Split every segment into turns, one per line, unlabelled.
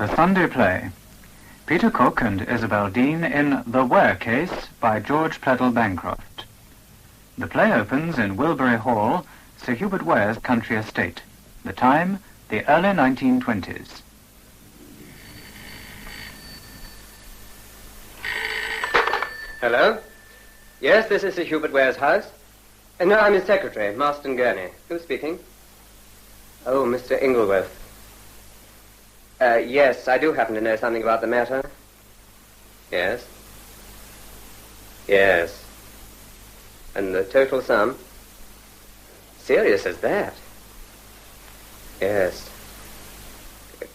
The Sunday play. Peter Cook and Isabel Dean in The Ware Case by George Pleydell Bancroft. The play opens in Wilbury Hall, Sir Hubert Ware's country estate. The time, the early 1920s.
Hello? Yes, this is Sir Hubert Ware's house. No, I'm his secretary, Marston Gurney. Who's speaking? Oh, Mr. Ingleworth. Yes, I do happen to know something about the matter. Yes. Yes. And the total sum? Serious as that? Yes.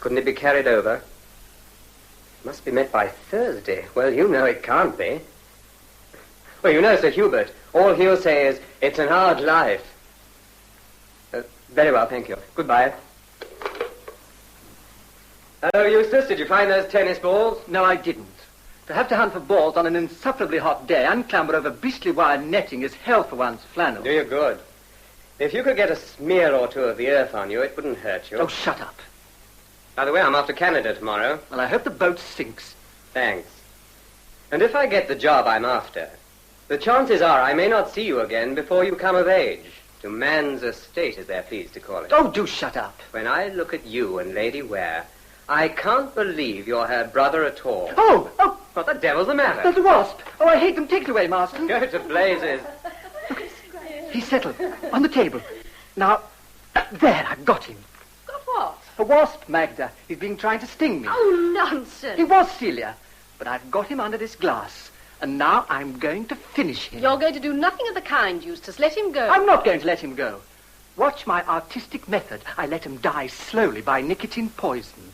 Couldn't it be carried over? Must be met by Thursday. Well, you know it can't be. Well, you know, Sir Hubert, all he'll say is, it's an hard life. Very well, thank you. Goodbye. Oh, Eustace, did you find those tennis balls?
No, I didn't. To have to hunt for balls on an insufferably hot day and clamber over beastly wire netting is hell for one's flannel.
Do you good. If you could get a smear or two of the earth on you, it wouldn't hurt you.
Oh, shut up.
By the way, I'm off to Canada tomorrow.
Well, I hope the boat sinks.
Thanks. And if I get the job I'm after, the chances are I may not see you again before you come of age. To man's estate, as they're pleased to call it.
Oh, do shut up.
When I look at you and Lady Ware, I can't believe you're her brother at all.
Oh!
What the devil's the matter?
The wasp. Oh, I hate them. Take it away, Marston.
Go to blazes.
He's settled. On the table. Now, there, I've got him.
Got what?
A wasp, Magda. He's been trying to sting me.
Oh, nonsense.
He was, Celia. But I've got him under this glass. And now I'm going to finish him.
You're going to do nothing of the kind, Eustace. Let him go.
I'm not going to let him go. Watch my artistic method. I let him die slowly by nicotine poison.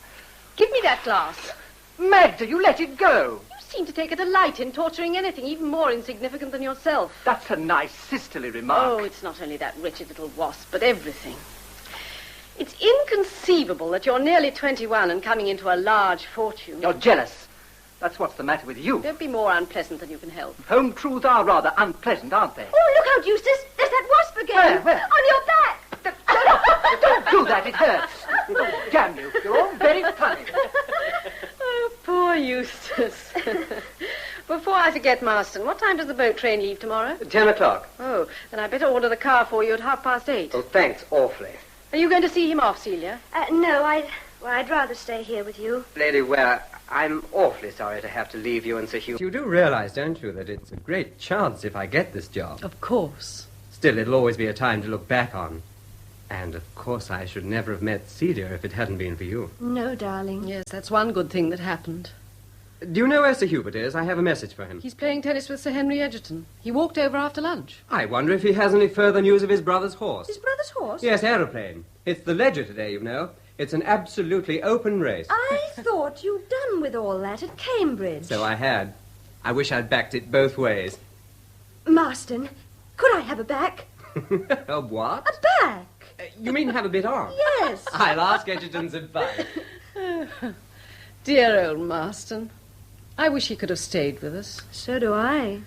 Give me that glass.
Magda, you let it go.
You seem to take a delight in torturing anything even more insignificant than yourself.
That's a nice sisterly remark.
Oh, it's not only that wretched little wasp, but everything. It's inconceivable that you're nearly 21 and coming into a large fortune.
You're jealous. That's what's the matter with you.
Don't be more unpleasant than you can help.
Home truths are rather unpleasant, aren't they?
Oh, look out, Eustace. There's that wasp again.
Where?
On your back.
Don't do that. It hurts. Oh, damn you. You're all very funny.
Oh, poor Eustace. Before I forget, Marston, what time does the boat train leave tomorrow?
10 o'clock.
Oh, then I'd better order the car for you at 8:30.
Oh, thanks awfully.
Are you going to see him off, Celia?
No, I'd rather stay here with you.
Lady Ware, I'm awfully sorry to have to leave you and Sir Hugh. You do realize, don't you, that it's a great chance if I get this job?
Of course.
Still, it'll always be a time to look back on. And, of course, I should never have met Celia if it hadn't been for you.
No, darling.
Yes, that's one good thing that happened.
Do you know where Sir Hubert is? I have a message for him.
He's playing tennis with Sir Henry Egerton. He walked over after lunch.
I wonder if he has any further news of his brother's horse.
His brother's horse?
Yes, aeroplane. It's the Ledger today, you know. It's an absolutely open race.
I thought you'd done with all that at Cambridge.
So I had. I wish I'd backed it both ways.
Marston, could I have a back?
A what?
A back.
You mean have a bit on?
Yes.
I'll ask Egerton's advice.
Dear old Marston. I wish he could have stayed with us.
So do I.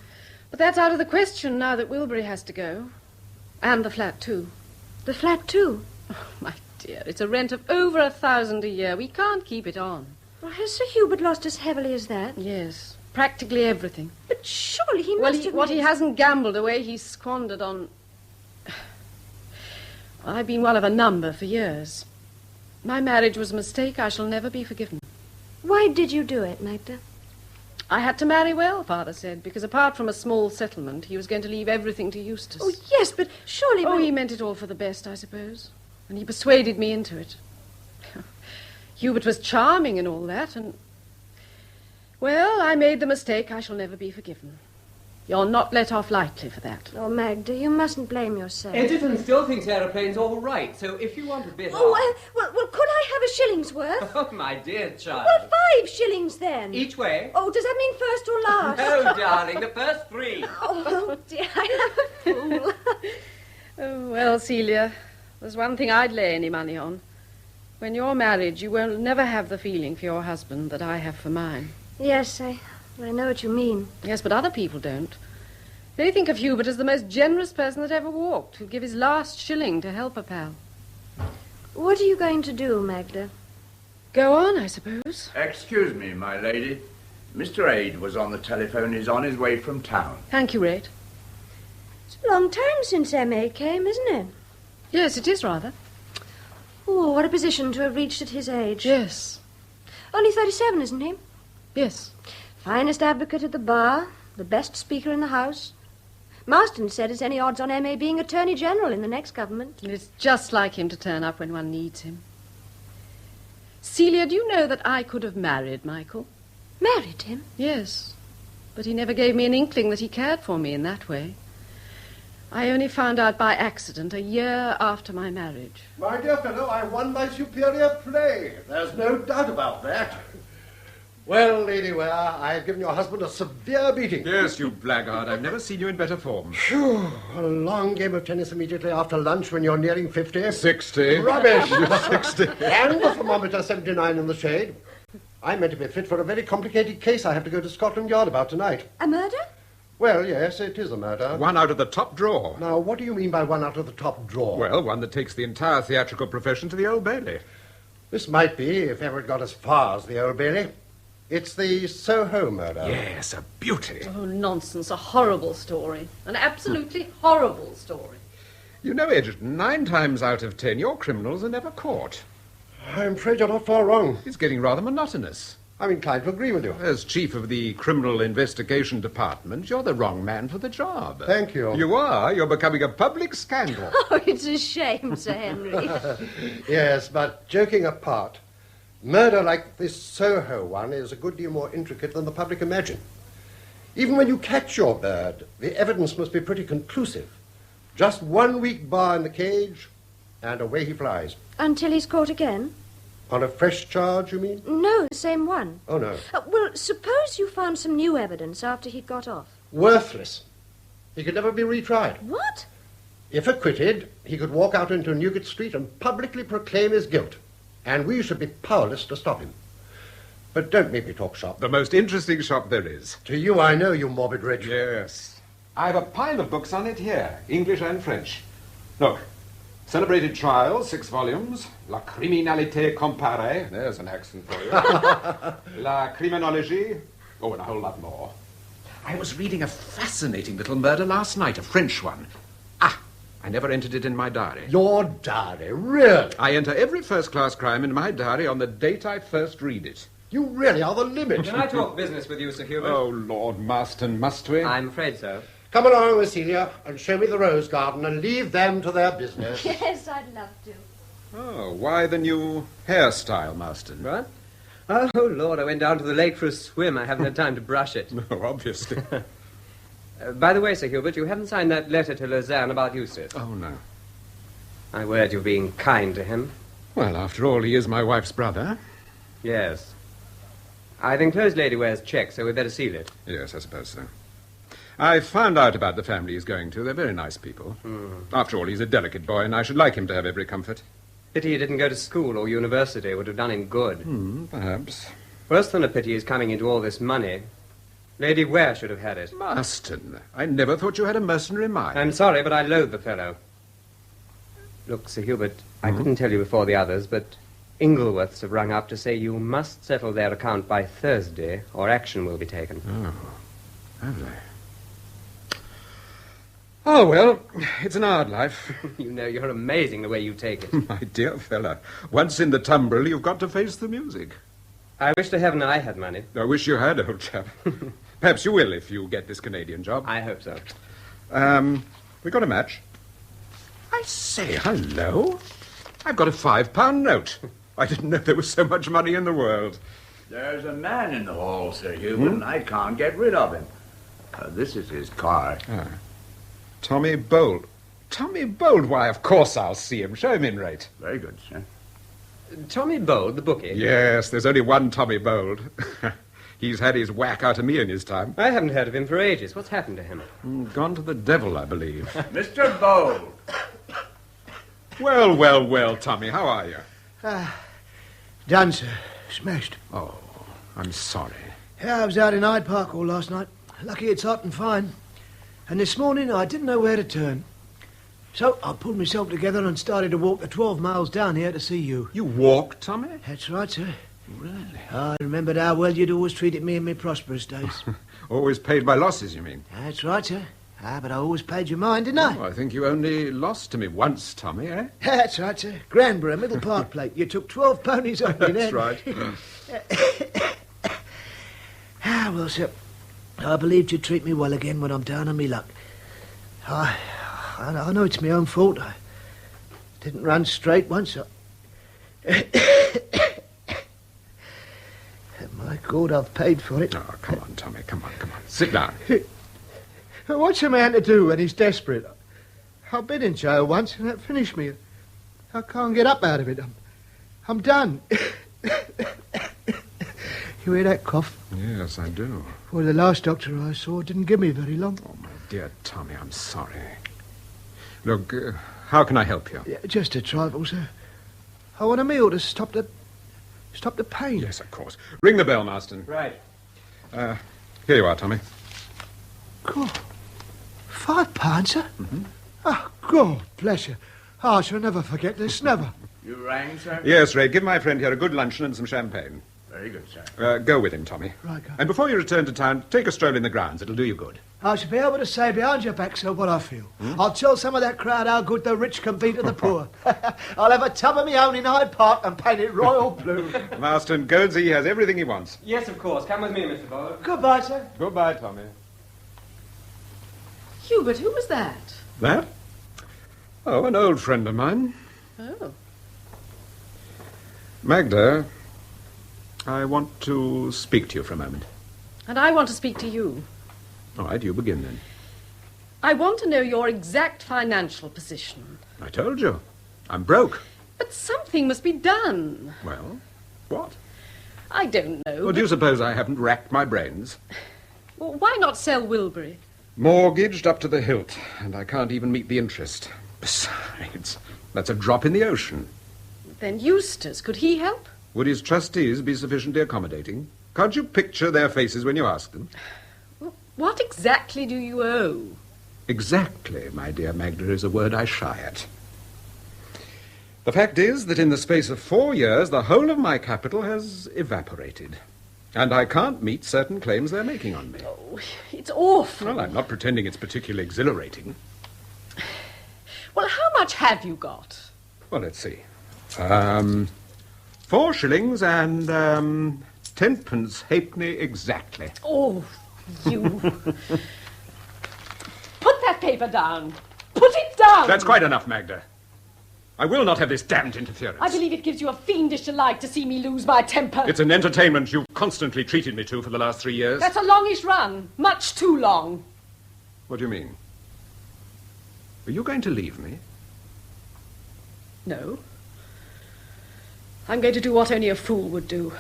But that's out of the question now that Wilbury has to go. And the flat, too.
The flat, too?
Oh, my dear, it's a rent of over 1,000 a year. We can't keep it on.
Well, has Sir Hubert lost as heavily as that?
Yes, practically everything.
But surely he must have...
What he hasn't gambled away, he's squandered on... Well, I've been one of a number for years. My marriage was a mistake I shall never be forgiven.
Why did you do it, Magda?
I had to marry well, Father said, because apart from a small settlement, he was going to leave everything to Eustace.
Oh, yes, but surely...
Oh, he meant it all for the best, I suppose. And he persuaded me into it. Hubert was charming and all that, and... Well, I made the mistake I shall never be forgiven. You're not let off lightly for that.
Oh, Magda, you mustn't blame yourself.
Egerton still thinks aeroplanes all right, so if you want a bit
well, could I have a shilling's worth?
Oh, my dear child.
Well, 5 shillings, then.
Each way?
Oh, does that mean first or last?
No, darling, the first 3.
Oh, dear, I am a fool.
Oh, well, Celia, there's one thing I'd lay any money on. When you're married, you will never have the feeling for your husband that I have for mine.
Yes, I know what you mean.
Yes, but other people don't. They think of Hubert as the most generous person that ever walked, who'd give his last shilling to help a pal.
What are you going to do, Magda?
Go on, I suppose.
Excuse me, my lady. Mr. Aid was on the telephone. He's on his way from town.
Thank you, Red.
It's a long time since M.A. came, isn't it?
Yes, it is rather.
Oh, what a position to have reached at his age.
Yes.
Only 37, isn't he?
Yes.
Finest advocate at the bar, the best speaker in the House. Marston said it's any odds on M.A. being Attorney General in the next government.
It's just like him to turn up when one needs him. Celia, do you know that I could have married Michael?
Married him?
Yes. But he never gave me an inkling that he cared for me in that way. I only found out by accident a year after my marriage.
My dear fellow, I won my superior play. There's no doubt about that. Well, Lady Ware, I've given your husband a severe beating.
Yes, you blackguard. I've never seen you in better form.
Phew, a long game of tennis immediately after lunch when you're nearing 50.
60.
Rubbish.
60.
And the thermometer 79 in the shade. I'm meant to be fit for a very complicated case I have to go to Scotland Yard about tonight.
A murder?
Well, yes, it is a murder.
One out of the top drawer.
Now, what do you mean by one out of the top drawer?
Well, one that takes the entire theatrical profession to the Old Bailey.
This might be, if ever it got as far as the Old Bailey. It's the Soho murder.
Yes, a beauty.
Oh, nonsense. A horrible story. An absolutely horrible story.
You know, Egerton, 9 times out of 10, your criminals are never caught.
I'm afraid you're not far wrong.
It's getting rather monotonous.
I'm inclined to agree with you.
As chief of the Criminal Investigation Department, you're the wrong man for the job.
Thank you.
You are. You're becoming a public scandal.
Oh, it's a shame, Sir Henry.
Yes, but joking apart, murder like this Soho one is a good deal more intricate than the public imagine. Even when you catch your bird, the evidence must be pretty conclusive. Just 1 week bar in the cage, and away he flies.
Until he's caught again?
On a fresh charge, you mean?
No, the same one.
Oh, no.
Well, suppose you found some new evidence after he'd got off.
Worthless. He could never be retried.
What?
If acquitted, he could walk out into Newgate Street and publicly proclaim his guilt. And we should be powerless to stop him. But don't make me talk shop.
The most interesting shop there is.
To you, I know, you morbid rich.
Yes. I have a pile of books on it here, English and French. Look. Celebrated Trials, 6 volumes. La Criminalité Comparée. There's an accent for you. La Criminologie. Oh, and a whole lot more. I was reading a fascinating little murder last night, a French one. I never entered it in my diary.
Your diary? Really?
I enter every first-class crime in my diary on the date I first read it.
You really are the limit.
Can I talk business with you, Sir Hubert?
Oh, Lord Marston, must we?
I'm afraid so.
Come along, Celia, and show me the rose garden and leave them to their business.
Yes, I'd love to.
Oh, why the new hairstyle, Marston?
What? Oh, Lord, I went down to the lake for a swim. I haven't had time to brush it.
No, obviously.
By the way, Sir Hubert, you haven't signed that letter to Lausanne about Eustace.
Oh, no.
I heard you're being kind to him.
Well, after all, he is my wife's brother.
Yes. I've enclosed Lady Ware's cheque, so we'd better seal it.
Yes, I suppose so. I found out about the family he's going to. They're very nice people. After all, he's a delicate boy, and I should like him to have every comfort.
Pity he didn't go to school or university. Would have done him good.
Perhaps.
Worse than a pity he's coming into all this money. Lady Ware should have had it.
Marston, I never thought you had a mercenary mind.
I'm sorry, but I loathe the fellow. Look, Sir Hubert, I couldn't tell you before the others, but Ingleworths have rung up to say you must settle their account by Thursday, or action will be taken.
Oh, have they? Oh, well, it's an hard life.
You know, you're amazing the way you take it.
My dear fellow, once in the tumbril, you've got to face the music.
I wish to heaven I had money.
I wish you had, old chap. Perhaps you will if you get this Canadian job.
I hope so.
We got a match. I say, hello. I've got a £5 note. I didn't know there was so much money in the world.
There's a man in the hall, Sir Hubert, and I can't get rid of him. This is his card.
Tommy Bold. Tommy Bold? Why, of course I'll see him. Show him in, rate.
Very good, sir.
Tommy Bold, the bookie?
Yes, there's only one Tommy Bold. He's had his whack out of me in his time.
I haven't heard of him for ages. What's happened to him?
Gone to the devil, I believe.
Mr. Bold.
Well, Tommy, how are you?
Done, sir. Smashed.
Oh, I'm sorry.
Yeah, I was out in Hyde Park all last night. Lucky it's hot and fine. And this morning I didn't know where to turn. So I pulled myself together and started to walk the 12 miles down here to see you.
You walked, Tommy?
That's right, sir.
Really?
I remembered how well you'd always treated me in my prosperous days.
Always paid by losses, you mean?
That's right, sir. But I always paid you mine, didn't I?
Oh, I think you only lost to me once, Tommy, eh?
That's right, sir. Granborough, Middle Park Plate. You took 12 ponies off me then.
That's right.
Well, sir, I believed you'd treat me well again when I'm down on me luck. I know it's my own fault. I didn't run straight once. My God, I've paid for it.
Oh, come on, Tommy, come on. Sit down.
What's a man to do when he's desperate? I've been in jail once and that finished me. I can't get up out of it. I'm done. You hear that cough?
Yes, I do.
Well, the last doctor I saw didn't give me very long.
Oh, my dear Tommy, I'm sorry. Look, how can I help you?
Yeah, just a trifle, sir. I want a meal to stop the pain.
Yes, of course. Ring the bell, Marston.
Right.
Here you are, Tommy.
God. £5, sir?
Mm-hmm.
Oh, God bless you. I shall never forget this, never.
You rang, sir?
Yes, Ray, give my friend here a good luncheon and some champagne.
Very good, sir.
Go with him, Tommy.
Right, go.
And before you return to town, take a stroll in the grounds. It'll do you good.
I shall be able to say behind your back, sir, what I feel. I'll tell some of that crowd how good the rich can be to the poor. I'll have a tub of my own in Hyde Park and paint it royal blue.
Marston, Goldsey has everything he wants.
Yes, of course. Come with me, Mr. Bowler.
Goodbye, sir.
Goodbye, Tommy.
Hubert, who was that?
That? Oh, an old friend of mine.
Oh.
Magda, I want to speak to you for a moment.
And I want to speak to you.
All right, you begin then.
I want to know your exact financial position.
I told you. I'm broke.
But something must be done.
Well, what?
I don't know.
Well, do you suppose I haven't racked my brains?
Well, why not sell Wilbury?
Mortgaged up to the hilt, and I can't even meet the interest. Besides, that's a drop in the ocean.
Then Eustace, could he help?
Would his trustees be sufficiently accommodating? Can't you picture their faces when you ask them?
What exactly do you owe?
Exactly, my dear Magda, is a word I shy at. The fact is that in the space of 4 years, the whole of my capital has evaporated. And I can't meet certain claims they're making on me.
Oh, it's awful.
Well, I'm not pretending it's particularly exhilarating.
Well, how much have you got?
Well, let's see. 4 shillings and 10 halfpenny exactly.
Oh, you. Put that paper down. Put it down.
That's quite enough, Magda. I will not have this damned interference.
I believe it gives you a fiendish delight to see me lose my temper.
It's an entertainment you've constantly treated me to for the last 3 years.
That's a longish run. Much too long.
What do you mean? Are you going to leave me?
No. I'm going to do what only a fool would do.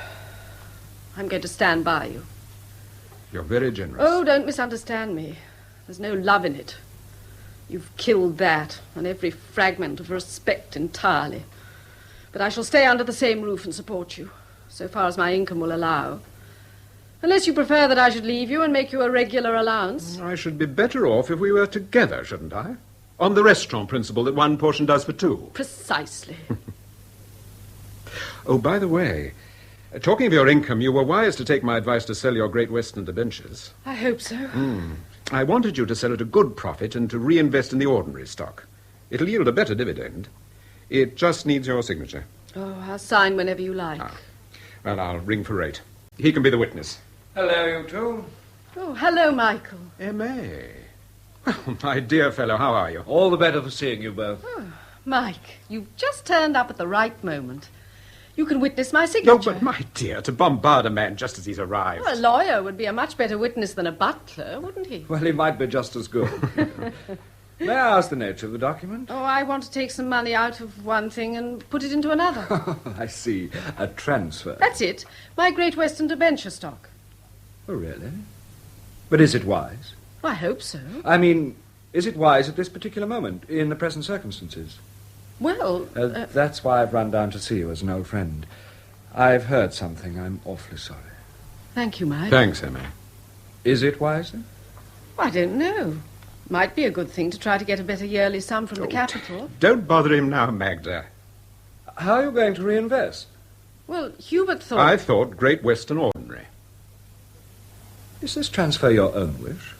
I'm going to stand by you.
You're very generous.
Oh, don't misunderstand me. There's no love in it. You've killed that and every fragment of respect entirely. But I shall stay under the same roof and support you, so far as my income will allow. Unless you prefer that I should leave you and make you a regular allowance.
I should be better off if we were together, shouldn't I? On the restaurant principle that one portion does for 2.
Precisely.
Oh, by the way, talking of your income, you were wise to take my advice to sell your Great Western debentures.
I hope so.
I wanted you to sell at a good profit and to reinvest in the ordinary stock. It'll yield a better dividend. It just needs your signature.
Oh, I'll sign whenever you like.
Well, I'll ring for Rate. He can be the witness.
Hello, you two.
Oh, hello, Michael.
M.A. Well, my dear fellow, how are you?
All the better for seeing you both.
Mike, you've just turned up at the right moment. You can witness my signature.
No, but my dear, to bombard a man just as he's arrived.
Well, a lawyer would be a much better witness than a butler, wouldn't he?
Well, he might be just as good. May I ask the nature of the document?
Oh, I want to take some money out of one thing and put it into another.
I see. A transfer.
That's it. My Great Western debenture stock.
Oh, really? But is it wise?
I hope so.
I mean, is it wise at this particular moment, in the present circumstances?
Well...
that's why I've run down to see you as an old friend. I've heard something. I'm awfully sorry.
Thank you, Mike.
Thanks, Emma.
Is it wise, then?
I don't know. Might be a good thing to try to get a better yearly sum from the capital.
Don't bother him now, Magda.
How are you going to reinvest?
Well, Hubert thought...
I thought Great Western Ordinary.
Is this transfer your own wish?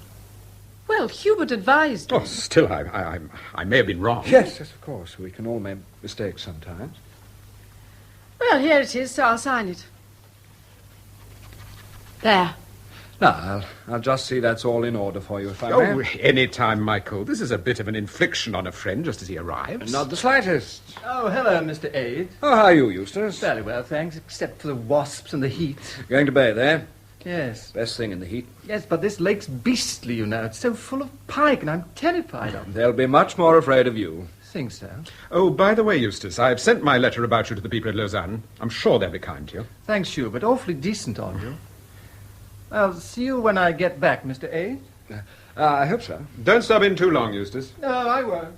Well, Hubert advised me.
Oh, still, I may have been wrong.
Yes, of course. We can all make mistakes sometimes.
Well, here it is, so I'll sign it. There.
Now, I'll just see that's all in order for you, if I
Oh,
may.
any time, Michael. This is a bit of an infliction on a friend just as he arrives.
Not the slightest.
Oh, hello, Mr. Aid.
Oh, how are you, Eustace?
Very well, thanks, except for the wasps and the heat.
Going to bathe, eh?
Yes.
Best thing in the heat.
Yes, but this lake's beastly, you know. It's so full of pike, and I'm terrified of them.
They'll be much more afraid of you.
Think so?
Oh, by the way, Eustace, I've sent my letter about you to the people at Lausanne. I'm sure they'll be kind to you.
Thanks, Hubert. Awfully decent of you. I'll see you when I get back, Mr. Aid.
I hope so.
Don't stop in too long, Eustace.
No, I won't.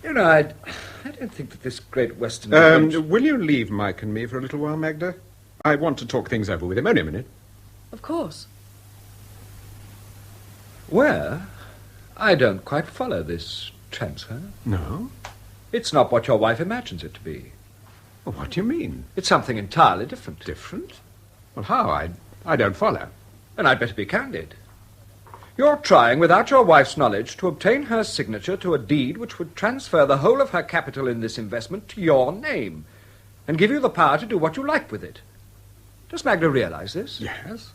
You know, I don't think that this Great Western...
Will you leave Mike and me for a little while, Magda? I want to talk things over with him. Only a minute.
Of course.
Where? I don't quite follow this transfer.
No?
It's not what your wife imagines it to be.
Well, what do you mean?
It's something entirely different.
Different? Well, how? I don't follow.
And I'd better be candid. You're trying, without your wife's knowledge, to obtain her signature to a deed which would transfer the whole of her capital in this investment to your name and give you the power to do what you like with it. Does Magda realize this?
Yes.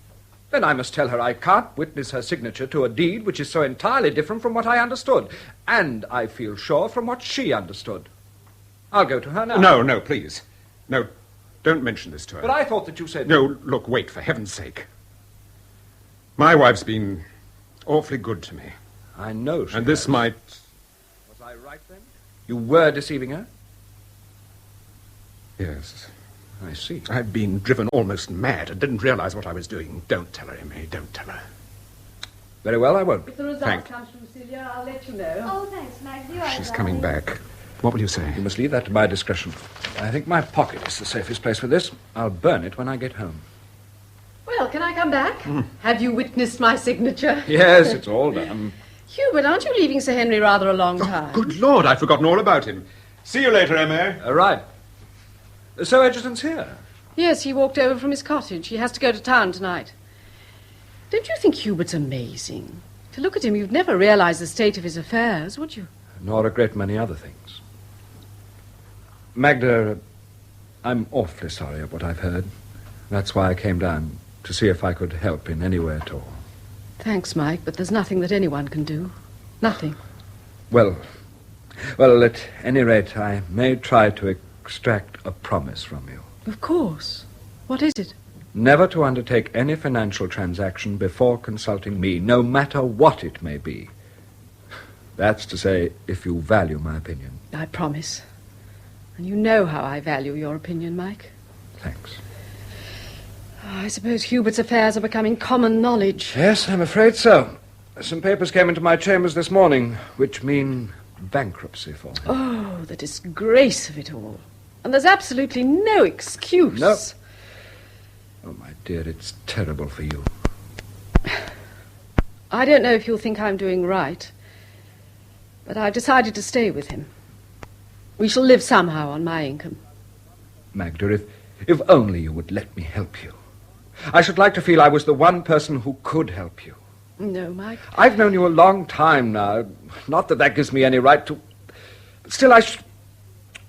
Then I must tell her I can't witness her signature to a deed which is so entirely different from what I understood, and I feel sure from what she understood. I'll go to her now.
No, please. No, don't mention this to her.
But I thought that you said...
No, look, wait, for heaven's sake. My wife's been awfully good to me.
I know she
And this
has.
might...
Was I right then? You were deceiving her?
Yes.
I see.
I've been driven almost mad and didn't realize what I was doing. Don't tell her, Emmy, don't tell her.
Very well, I won't.
If the result
Thank-
comes from Celia, I'll let you know.
Oh, thanks, Maggie. You're
She's
right,
coming
darling.
back. What will you say?
You must leave that to my discretion. I think my pocket is the safest place for this. I'll burn it when I get home.
Well, can I come back? Have you witnessed my signature?
Yes, it's all done.
Hubert, aren't you leaving Sir Henry rather a long time?
Good Lord, I've forgotten all about him. See you later, Emmy.
Right. So Edgerton's here?
Yes, he walked over from his cottage. He has to go to town tonight. Don't you think Hubert's amazing? To look at him, you'd never realize the state of his affairs, would you?
Nor a great many other things. Magda, I'm awfully sorry at what I've heard. That's why I came down, to see if I could help in any way at all.
Thanks, Mike, but there's nothing that anyone can do. Nothing.
Well, at any rate, I may try to extract a promise from you.
Of course. What is it?
Never to undertake any financial transaction before consulting me, no matter what it may be. That's to say, if you value my opinion.
I promise. And you know how I value your opinion, Mike.
Thanks.
I suppose Hubert's affairs are becoming common knowledge.
Yes, I'm afraid so. Some papers came into my chambers this morning, which mean bankruptcy for him.
Oh, the disgrace of it all. And there's absolutely no excuse.
No. Oh, my dear, it's terrible for you.
I don't know if you'll think I'm doing right, but I've decided to stay with him. We shall live somehow on my income.
Magda, if only you would let me help you. I should like to feel I was the one person who could help you.
No, Mike.
I've known you a long time now. Not that gives me any right to... But still,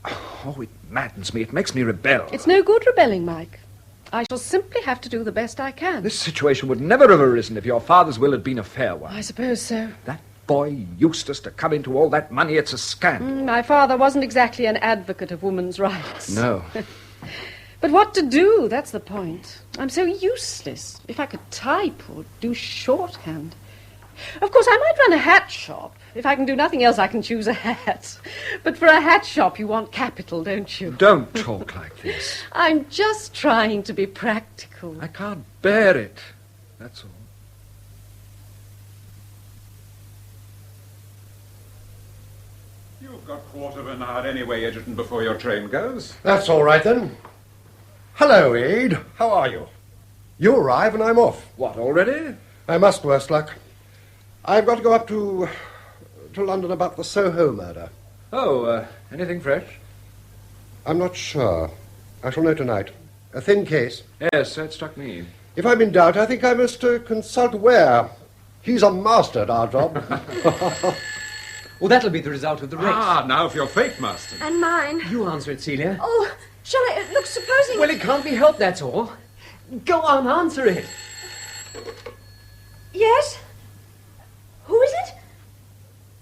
Oh, it maddens me. It makes me rebel.
It's no good rebelling, Mike. I shall simply have to do the best I can.
This situation would never have arisen if your father's will had been a fair one.
I suppose so.
That boy, Eustace, to come into all that money, it's a scandal.
My father wasn't exactly an advocate of women's rights.
No.
But what to do, that's the point. I'm so useless. If I could type or do shorthand. Of course, I might run a hat shop. If I can do nothing else, I can choose a hat. But for a hat shop, you want capital, don't you?
Don't talk like this.
I'm just trying to be practical.
I can't bear it. That's all.
You've got quarter of an hour anyway, Edgerton, before your train goes.
That's all right, then. Hello, Aid. How are you? You arrive and I'm off.
What, already?
I must, worse luck. I've got to go up to London about the Soho murder.
Oh, anything fresh?
I'm not sure. I shall know tonight. A thin case.
Yes, that struck me.
If I'm in doubt, I think I must consult Ware. He's a master at our job.
Well, that'll be the result of the race.
Ah, now for your fate, Master.
And mine.
You answer it, Celia.
Oh, shall I? Look, supposing...
Well, it can't be helped, that's all. Go on, answer it.
Yes? Who is it?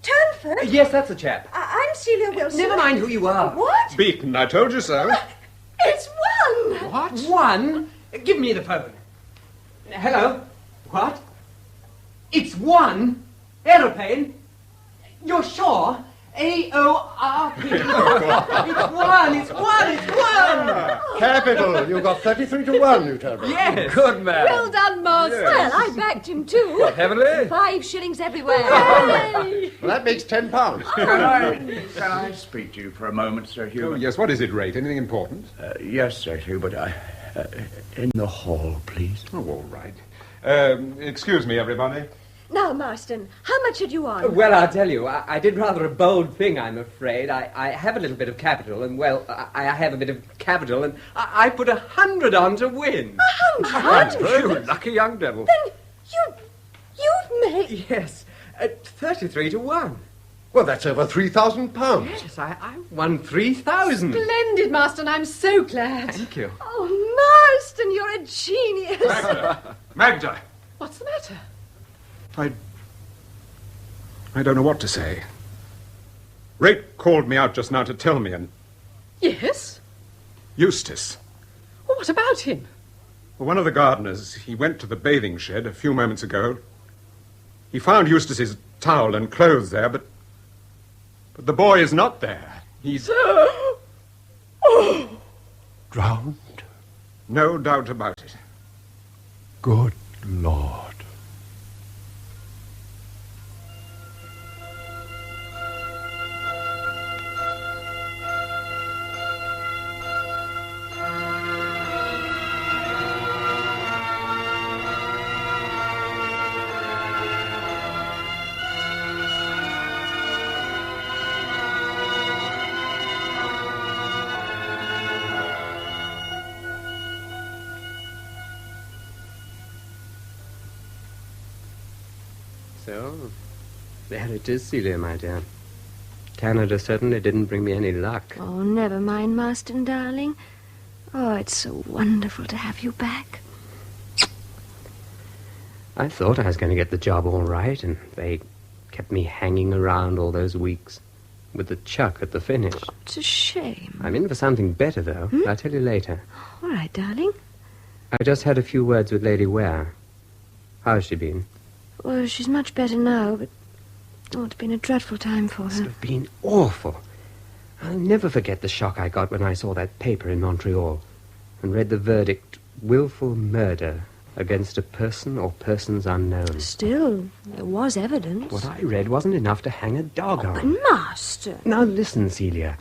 Turnford?
Yes, that's the chap.
I'm Celia Wilson.
Never mind who you are.
What?
Beaten, I told you so.
It's one!
What? One? Give me the phone. Hello? What? It's one? Aeroplane? You're sure? A-O-R-P. It's one!
Capital. You got 33 to 1, you tell me.
Yes.
Good man.
Well done, Master.
Yes.
Well, I backed him too.
Heavenly?
5 shillings everywhere.
Well, that makes £10.
Can I speak to you for a moment, Sir Hubert?
Oh, yes, what is it, Rate? Anything important?
Yes, Sir Hubert. In the hall, please.
Oh, all right. Excuse me, everybody.
Now, Marston, how much had you on?
Well, I'll tell you, I did rather a bold thing, I'm afraid. I have a little bit of capital, and, well, I have a bit of capital, and I put 100 on to win.
100?
You lucky young devil.
Then you've made...
Yes, 33 to 1.
Well, that's over £3,000.
Yes, I won 3,000.
Splendid, Marston. I'm so glad.
Thank you.
Oh, Marston, you're a genius.
Magda!
What's the matter?
I don't know what to say. Rate called me out just now to tell me, and
Yes?
Eustace.
Well, what about him?
Well, one of the gardeners, he went to the bathing shed a few moments ago. He found Eustace's towel and clothes there, but the boy is not there. He's...
Drowned?
No doubt about it.
Good Lord.
So, there it is, Celia, my dear. Canada certainly didn't bring me any luck.
Oh, never mind, Marston, darling. Oh, it's so wonderful to have you back.
I thought I was going to get the job all right, and they kept me hanging around all those weeks with the chuck at the finish.
It's a shame.
I'm in for something better, though. I'll tell you later.
All right, darling.
I just had a few words with Lady Ware. How's she been?
Well, she's much better now, but... Oh, it's been a dreadful time for her.
Must have been awful. I'll never forget the shock I got when I saw that paper in Montreal and read the verdict, willful murder against a person or persons unknown.
Still, there was evidence.
What I read wasn't enough to hang a dog on.
But, Master...
Now listen, Celia.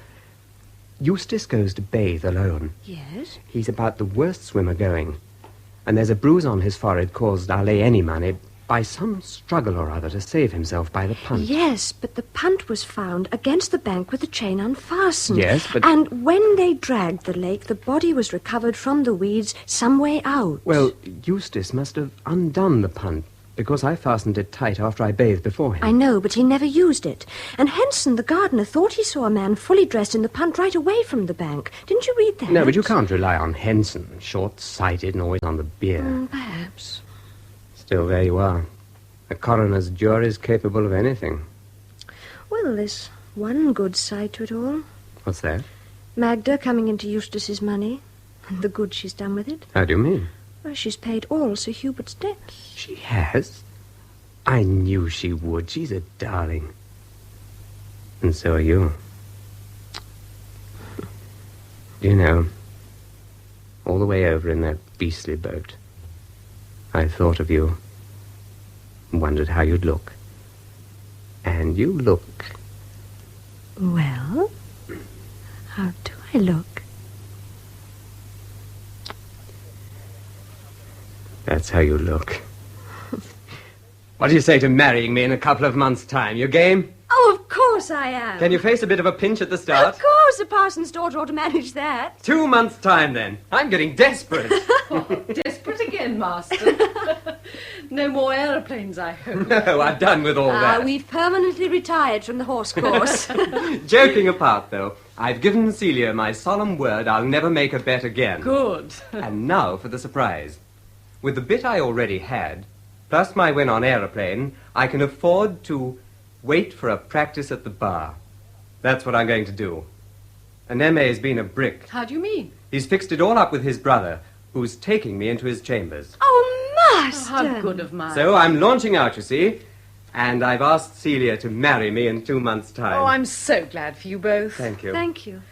Eustace goes to bathe alone.
Yes?
He's about the worst swimmer going. And there's a bruise on his forehead caused, I'll lay any money, by some struggle or other to save himself by the punt.
Yes, but the punt was found against the bank with the chain unfastened.
Yes, but...
And when they dragged the lake, the body was recovered from the weeds some way out.
Well, Eustace must have undone the punt, because I fastened it tight after I bathed before him.
I know, but he never used it. And Henson, the gardener, thought he saw a man fully dressed in the punt right away from the bank. Didn't you read that?
No, but you can't rely on Henson, short-sighted and always on the beer.
Perhaps.
Still, there you are. A coroner's jury is capable of anything.
Well, there's one good side to it all.
What's that?
Magda coming into Eustace's money, and the good she's done with it.
How do you mean?
Well, she's paid all Sir Hubert's debts.
She has? I knew she would. She's a darling. And so are you. You know, all the way over in that beastly boat, I thought of you. Wondered how you'd look. And you look...
Well, how do I look?
That's how you look. What do you say to marrying me in a couple of months' time? You game?
Oh, of course I am.
Can you face a bit of a pinch at the start?
Of course a parson's daughter ought to manage that.
2 months' time, then. I'm getting desperate.
Desperate again, Master. No more aeroplanes, I hope.
No, I've done with all that.
We've permanently retired from the horse course.
Joking apart, though, I've given Celia my solemn word I'll never make a bet again.
Good.
And now for the surprise. With the bit I already had, plus my win on aeroplane, I can afford to wait for a practice at the bar. That's what I'm going to do. And M.A.'s been a brick.
How do you mean?
He's fixed it all up with his brother, who's taking me into his chambers.
Oh, Master!
How good of mine.
So I'm launching out, you see, and I've asked Celia to marry me in 2 months' time.
Oh, I'm so glad for you both.
Thank you.
Thank you.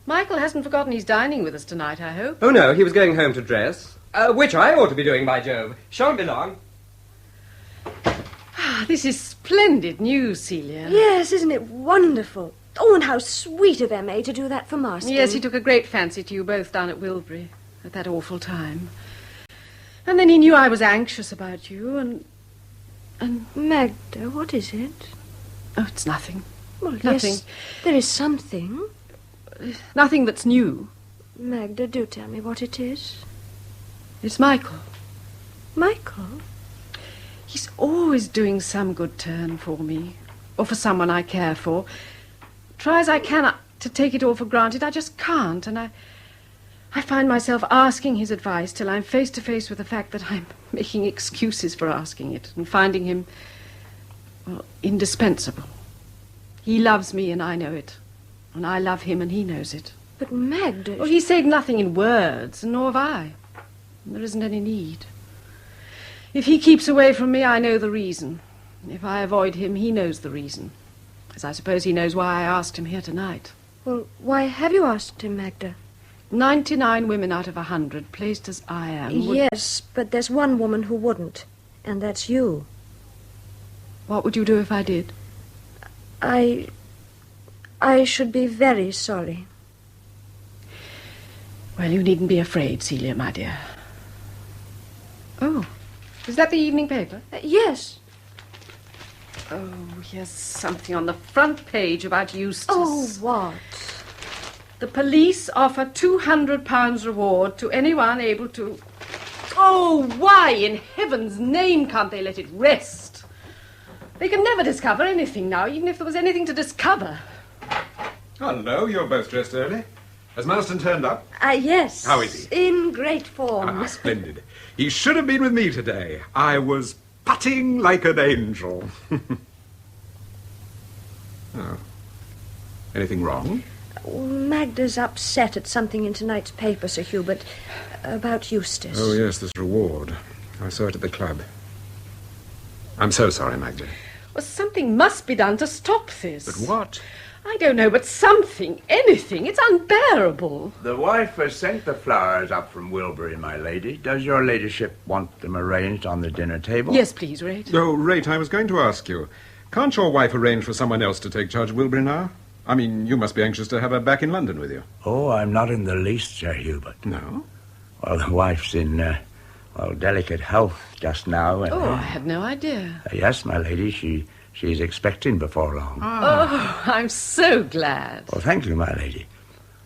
Michael hasn't forgotten he's dining with us tonight, I hope.
Oh, no, he was going home to dress. Which I ought to be doing, by Jove. Shan't be long.
This is splendid news, Celia.
Yes, isn't it wonderful? Oh, and how sweet of M.A. to do that for Marston.
Yes, he took a great fancy to you both down at Wilbury at that awful time. And then he knew I was anxious about you, and...
Magda, what is it?
Oh, it's nothing.
Well,
Nothing.
yes, there is something.
Nothing that's new.
Magda, do tell me what it is.
It's Michael.
Michael?
He's always doing some good turn for me, or for someone I care for. Try as I can to take it all for granted, I just can't, and I find myself asking his advice till I'm face to face with the fact that I'm making excuses for asking it and finding him, well, indispensable. He loves me and I know it, and I love him and he knows it.
But Magda...
Well, he said nothing in words, and nor have I. And there isn't any need. If he keeps away from me, I know the reason. If I avoid him, he knows the reason. As I suppose he knows why I asked him here tonight.
Well, why have you asked him, Magda?
99 women out of 100, placed as I am, would...
Yes, but there's one woman who wouldn't, and that's you.
What would you do if I did?
I should be very sorry.
Well, you needn't be afraid, Celia, my dear. Oh, is that the evening paper?
Yes.
Oh, here's something on the front page about Eustace.
Oh, what?
The police offer £200 reward to anyone able to... Oh, why in heaven's name can't they let it rest? They can never discover anything now, even if there was anything to discover.
Hello, you're both dressed early. Has Marston turned up?
Yes.
How is he?
In great form.
Splendid. He should have been with me today. I was putting like an angel. Oh. Anything wrong?
Magda's upset at something in tonight's paper, Sir Hubert, about Eustace.
Oh, yes, this reward. I saw it at the club. I'm so sorry, Magda.
Well, something must be done to stop this.
But what?
I don't know, but something, anything. It's unbearable.
The wife has sent the flowers up from Wilbury, my lady. Does your ladyship want them arranged on the dinner table?
Yes, please, Rate.
Oh, Rate, I was going to ask you. Can't your wife arrange for someone else to take charge of Wilbury now? I mean, you must be anxious to have her back in London with you.
Oh, I'm not in the least, Sir Hubert.
No?
Well, the wife's in, delicate health just now. And,
Oh, I had no idea.
Yes, my lady, she's expecting before long.
Oh, I'm so glad.
Well, thank you, my lady.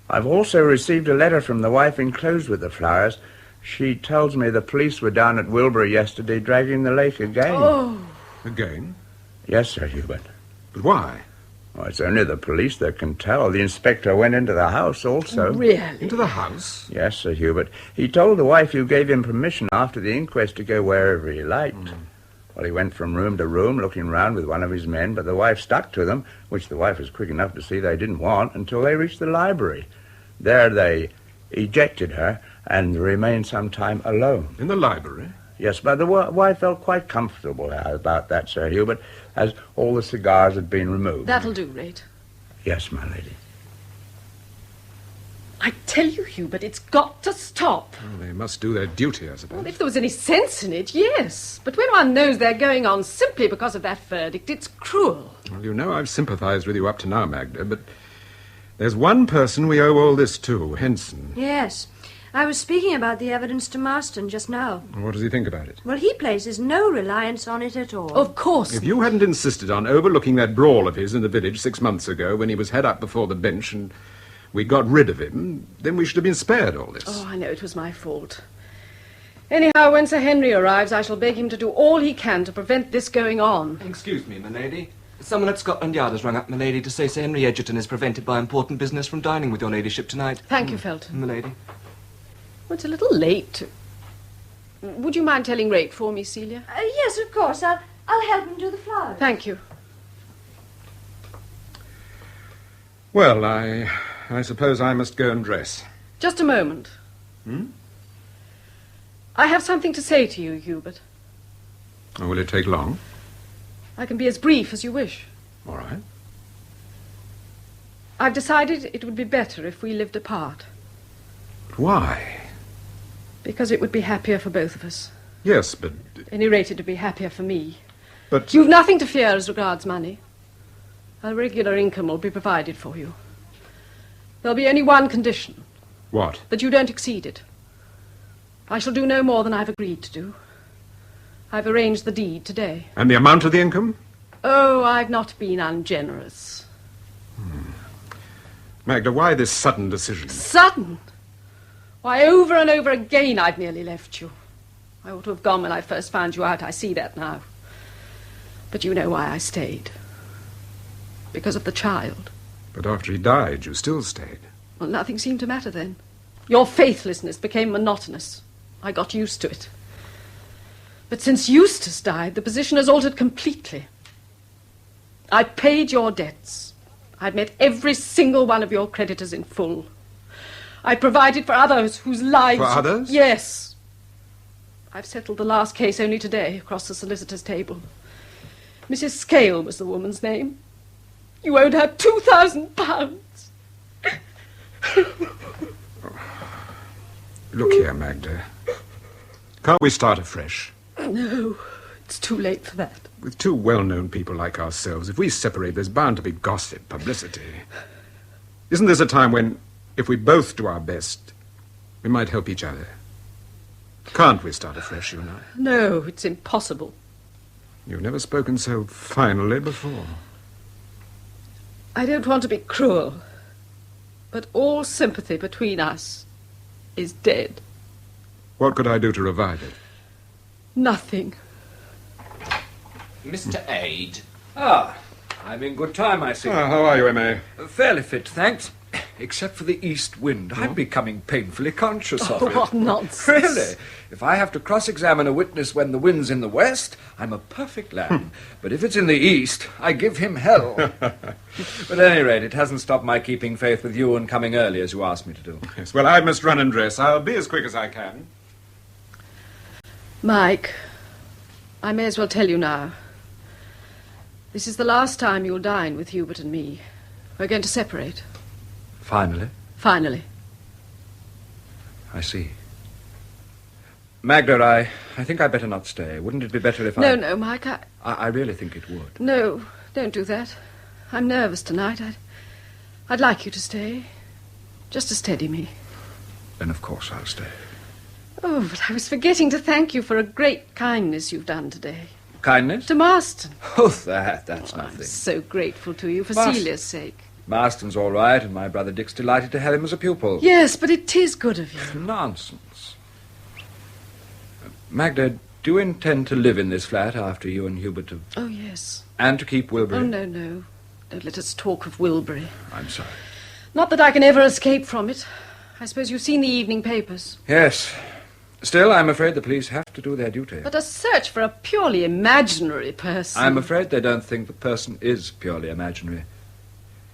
I've also received a letter from the wife enclosed with the flowers. She tells me the police were down at Wilbury yesterday dragging the lake again.
Oh.
Again?
Yes, Sir Hubert.
But why?
Well, it's only the police that can tell. The inspector went into the house also.
Really?
Into the house?
Yes, Sir Hubert. He told the wife you gave him permission after the inquest to go wherever he liked. Well, he went from room to room looking round with one of his men, but the wife stuck to them, which the wife was quick enough to see they didn't want, until they reached the library. There they ejected her and remained some time alone.
In the library?
Yes, but the wife felt quite comfortable about that, Sir Hubert, as all the cigars had been removed.
That'll do, Rate.
Yes, my lady.
I tell you, Hubert, it's got to stop.
Well, they must do their duty, I suppose.
Well, if there was any sense in it, yes. But when one knows they're going on simply because of that verdict, it's cruel.
Well, you know I've sympathized with you up to now, Magda, but there's one person we owe all this to, Henson.
Yes. I was speaking about the evidence to Marston just now.
What does he think about it?
Well, he places no reliance on it at all.
Of course.
If you hadn't insisted on overlooking that brawl of his in the village 6 months ago when he was head up before the bench and... we got rid of him, then we should have been spared all this.
Oh, I know it was my fault. Anyhow, when Sir Henry arrives, I shall beg him to do all he can to prevent this going on.
Excuse me, milady. Someone at Scotland Yard has rung up, milady, to say Sir Henry Egerton is prevented by important business from dining with your ladyship tonight.
Thank you, Felton.
Milady.
Well, it's a little late. Would you mind telling Rake for me, Celia?
Yes, of course. I'll help him do the flowers.
Thank you.
Well, I suppose I must go and dress.
Just a moment. I have something to say to you, Hubert.
Oh, will it take long?
I can be as brief as you wish.
All right.
I've decided it would be better if we lived apart.
Why?
Because it would be happier for both of us.
Yes, but...
At any rate, it would be happier for me.
But...
You've nothing to fear as regards money. A regular income will be provided for you. There'll be only one condition.
What?
That you don't exceed it. I shall do no more than I've agreed to do. I've arranged the deed today.
And the amount of the income?
Oh, I've not been ungenerous.
Magda, why this sudden decision?
Sudden? Why, over and over again I've nearly left you. I ought to have gone when I first found you out. I see that now. But you know why I stayed. Because of the child.
But after he died, you still stayed.
Well, nothing seemed to matter then. Your faithlessness became monotonous. I got used to it. But since Eustace died, the position has altered completely. I paid your debts. I'd met every single one of your creditors in full. I provided for others whose lives...
For others?
Yes. I've settled the last case only today, across the solicitor's table. Mrs. Scale was the woman's name. You owed her £2,000.
Look here, Magda. Can't we start afresh?
No, it's too late for that.
With two well-known people like ourselves, if we separate, there's bound to be gossip, publicity. Isn't this a time when, if we both do our best, we might help each other? Can't we start afresh, you and I?
No, it's impossible.
You've never spoken so finally before.
I don't want to be cruel, but all sympathy between us is dead.
What could I do to revive it?
Nothing.
Mr. Aid. Ah, I'm in good time, I see.
How are you, M.A.?
Fairly fit, thanks. Except for the east wind. I'm becoming painfully conscious of it.
What nonsense.
Really? If I have to cross-examine a witness when the wind's in the west, I'm a perfect lamb. But if it's in the east, I give him hell. But at any rate, it hasn't stopped my keeping faith with you and coming early, as you asked me to do.
Yes, well, I must run and dress. I'll be as quick as I can.
Mike, I may as well tell you now. This is the last time you'll dine with Hubert and me. We're going to separate.
Finally?
Finally.
I see. Magda, I think I'd better not stay. Wouldn't it be better if
No, Mike,
I really think it would.
No, don't do that. I'm nervous tonight. I'd like you to stay. Just to steady me.
Then of course I'll stay.
Oh, but I was forgetting to thank you for a great kindness you've done today.
Kindness?
To Marston.
Oh, that's nothing.
I'm so grateful to you for
Marston.
Celia's sake.
Marston's all right, and my brother Dick's delighted to have him as a pupil.
Yes, but it is good of you.
Nonsense. Magda, do you intend to live in this flat after you and Hubert have...
Oh, yes.
And to keep Wilbury?
Oh, no. Don't let us talk of Wilbury.
I'm sorry.
Not that I can ever escape from it. I suppose you've seen the evening papers.
Yes. Still, I'm afraid the police have to do their duty.
But a search for a purely imaginary person...
I'm afraid they don't think the person is purely imaginary.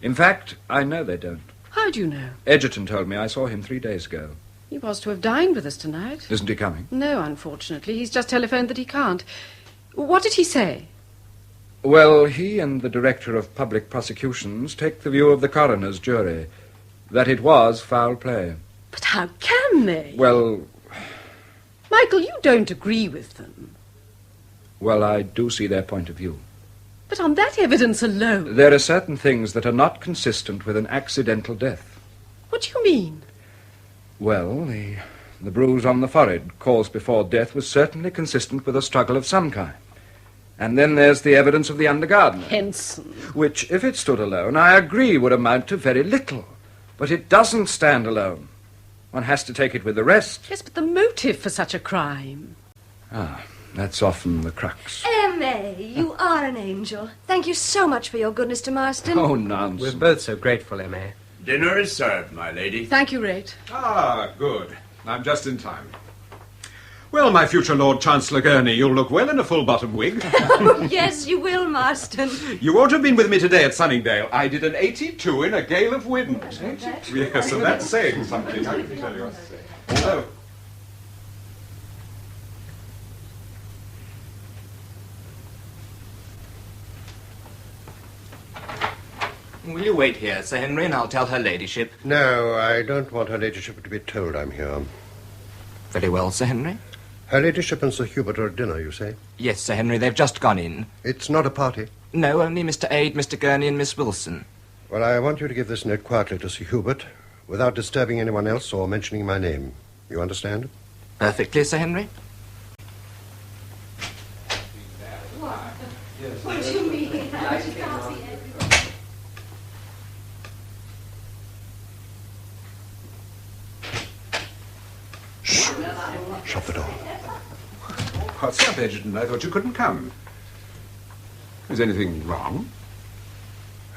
In fact, I know they don't.
How do you know?
Egerton told me. I saw him 3 days ago.
He was to have dined with us tonight.
Isn't he coming?
No, unfortunately. He's just telephoned that he can't. What did he say?
Well, he and the Director of Public Prosecutions take the view of the coroner's jury, that it was foul play.
But how can they?
Well...
Michael, you don't agree with them.
Well, I do see their point of view.
But on that evidence alone...
There are certain things that are not consistent with an accidental death.
What do you mean?
Well, the bruise on the forehead caused before death was certainly consistent with a struggle of some kind. And then there's the evidence of the undergardener.
Henson.
Which, if it stood alone, I agree would amount to very little. But it doesn't stand alone. One has to take it with the rest.
Yes, but the motive for such a crime.
Ah, that's often the crux.
M.A., you are an angel. Thank you so much for your goodness to Marston.
Oh, nonsense.
We're both so grateful, M.A.
Dinner is served, my lady.
Thank you, Rate.
Ah, good. I'm just in time. Well, my future Lord Chancellor Gurney, you'll look well in a full-bottom wig.
Oh, yes, you will, Marston.
You ought to have been with me today at Sunningdale. I did an 82 in a gale of wind. Yes, and that's saying something, I can tell you. Although...
Will you wait here, Sir Henry, and I'll tell her ladyship?
No, I don't want her ladyship to be told I'm here.
Very well, Sir Henry.
Her ladyship and Sir Hubert are at dinner, you say?
Yes, Sir Henry, they've just gone in.
It's not a party?
No, only Mr. Ade, Mr. Gurney, and Miss Wilson.
Well, I want you to give this note quietly to Sir Hubert, without disturbing anyone else or mentioning my name. You understand?
Perfectly, Sir Henry.
What do you mean?
Shh. Shut the door.
What's up, Edgerton? I thought you couldn't come. Is anything wrong?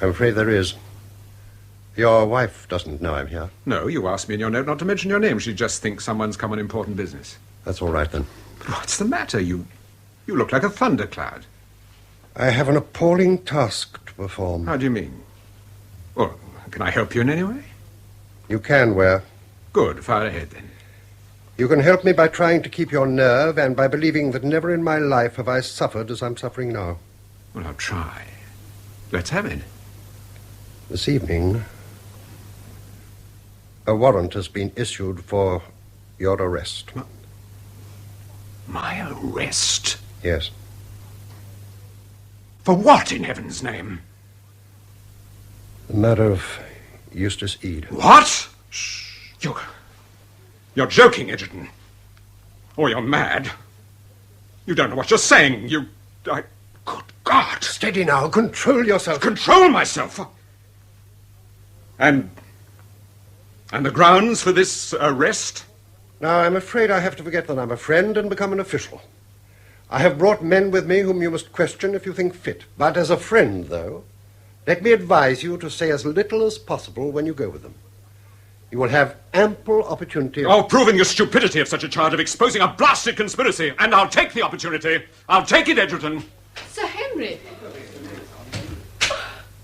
I'm afraid there is. Your wife doesn't know I'm here.
No, you asked me in your note not to mention your name. She just thinks someone's come on important business.
That's all right, then.
What's the matter? You look like a thundercloud.
I have an appalling task to perform.
How do you mean? Well, can I help you in any way?
You can, Ware.
Good. Fire ahead, then.
You can help me by trying to keep your nerve and by believing that never in my life have I suffered as I'm suffering now.
Well, I'll try. Let's have it.
This evening, a warrant has been issued for your arrest.
My arrest?
Yes.
For what, in heaven's name?
The murder of Eustace Ede.
What? Shh. You're joking, Edgerton. Or you're mad. You don't know what you're saying. Good God.
Steady now. Control yourself.
Control myself? And the grounds for this arrest?
Now, I'm afraid I have to forget that I'm a friend and become an official. I have brought men with me whom you must question if you think fit. But as a friend, though, let me advise you to say as little as possible when you go with them. You will have ample opportunity
of proving the stupidity of such a charge, of exposing a blasted conspiracy. And I'll take the opportunity. I'll take it, Edgerton.
Sir Henry.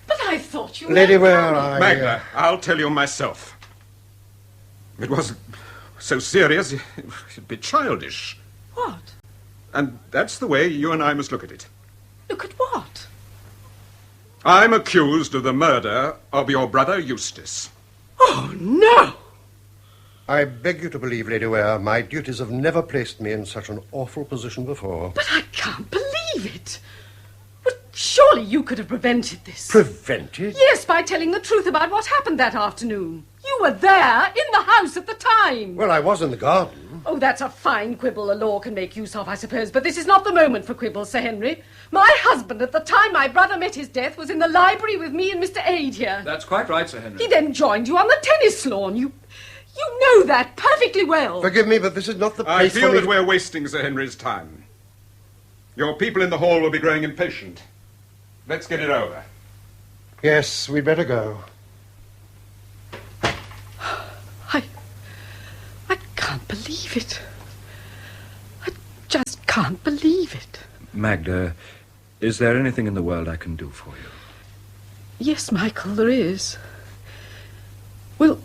But I thought you
Lady
were...
Ware,
Magda, I'll tell you myself. It wasn't so serious. It'd be childish.
What?
And that's the way you and I must look at it.
Look at what?
I'm accused of the murder of your brother Eustace.
Oh, no!
I beg you to believe, Lady Ware, my duties have never placed me in such an awful position before.
But I can't believe it. But surely you could have prevented this.
Prevented?
Yes, by telling the truth about what happened that afternoon. You were there, in the house at the time.
Well, I was in the garden.
Oh, that's a fine quibble the law can make use of, I suppose, but this is not the moment for quibbles, Sir Henry. My husband, at the time my brother met his death, was in the library with me and Mr. Ade here.
That's quite right, Sir Henry.
He then joined you on the tennis lawn. You know that perfectly well.
Forgive me, but this is not the place
I feel
for me
that we're wasting Sir Henry's time. Your people in the hall will be growing impatient. Let's get it over.
Yes, we'd better go.
I can't believe it. I just can't believe it.
Magda, is there anything in the world I can do for you?
Yes, Michael, there is. Will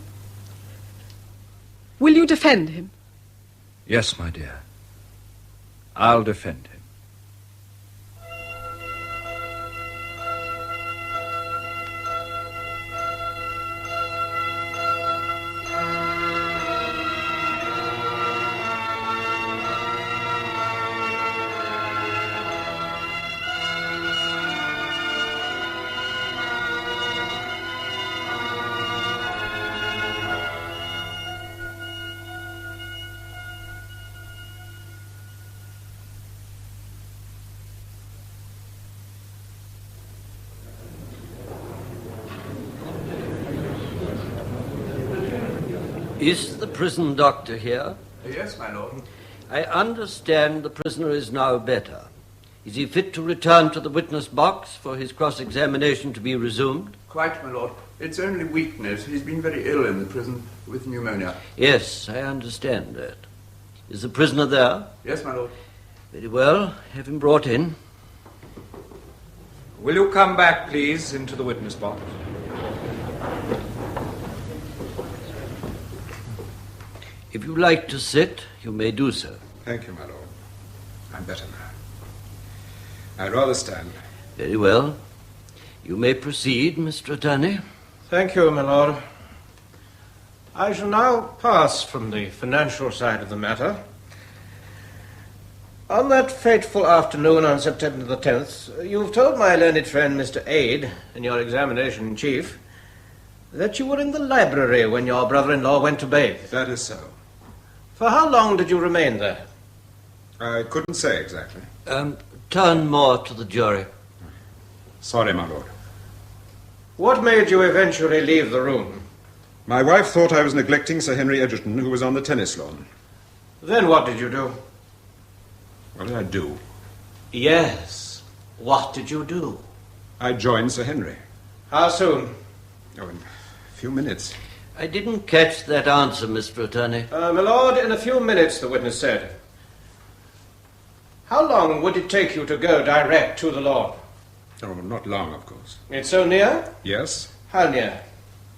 you defend him?
Yes, my dear. I'll defend him.
Is the prison doctor here?
Yes, my lord.
I understand the prisoner is now better. Is he fit to return to the witness box for his cross-examination to be resumed?
Quite, my lord. It's only weakness. He's been very ill in the prison with pneumonia.
Yes, I understand that. Is the prisoner there?
Yes, my lord.
Very well. Have him brought in.
Will you come back, please, into the witness box?
If you like to sit, you may do so.
Thank you, my lord. I'm better now. I'd rather stand.
Very well. You may proceed, Mr. Attorney.
Thank you, my lord. I shall now pass from the financial side of the matter. On that fateful afternoon on September the 10th, you've told my learned friend, Mr. Aid, in your examination in chief, that you were in the library when your brother-in-law went to bathe.
That is so.
For how long did you remain there?
I couldn't say exactly.
Turn more to the jury.
Sorry, my lord.
What made you eventually leave the room?
My wife thought I was neglecting Sir Henry Egerton, who was on the tennis lawn.
Then what did you do?
What did I do?
Yes. What did you do?
I joined Sir Henry.
How soon?
Oh, in a few minutes.
I didn't catch that answer, Mr. Attorney.
My lord, in a few minutes, the witness said. How long would it take you to go direct to the lawn?
Oh, not long, of course.
It's so near?
Yes.
How near?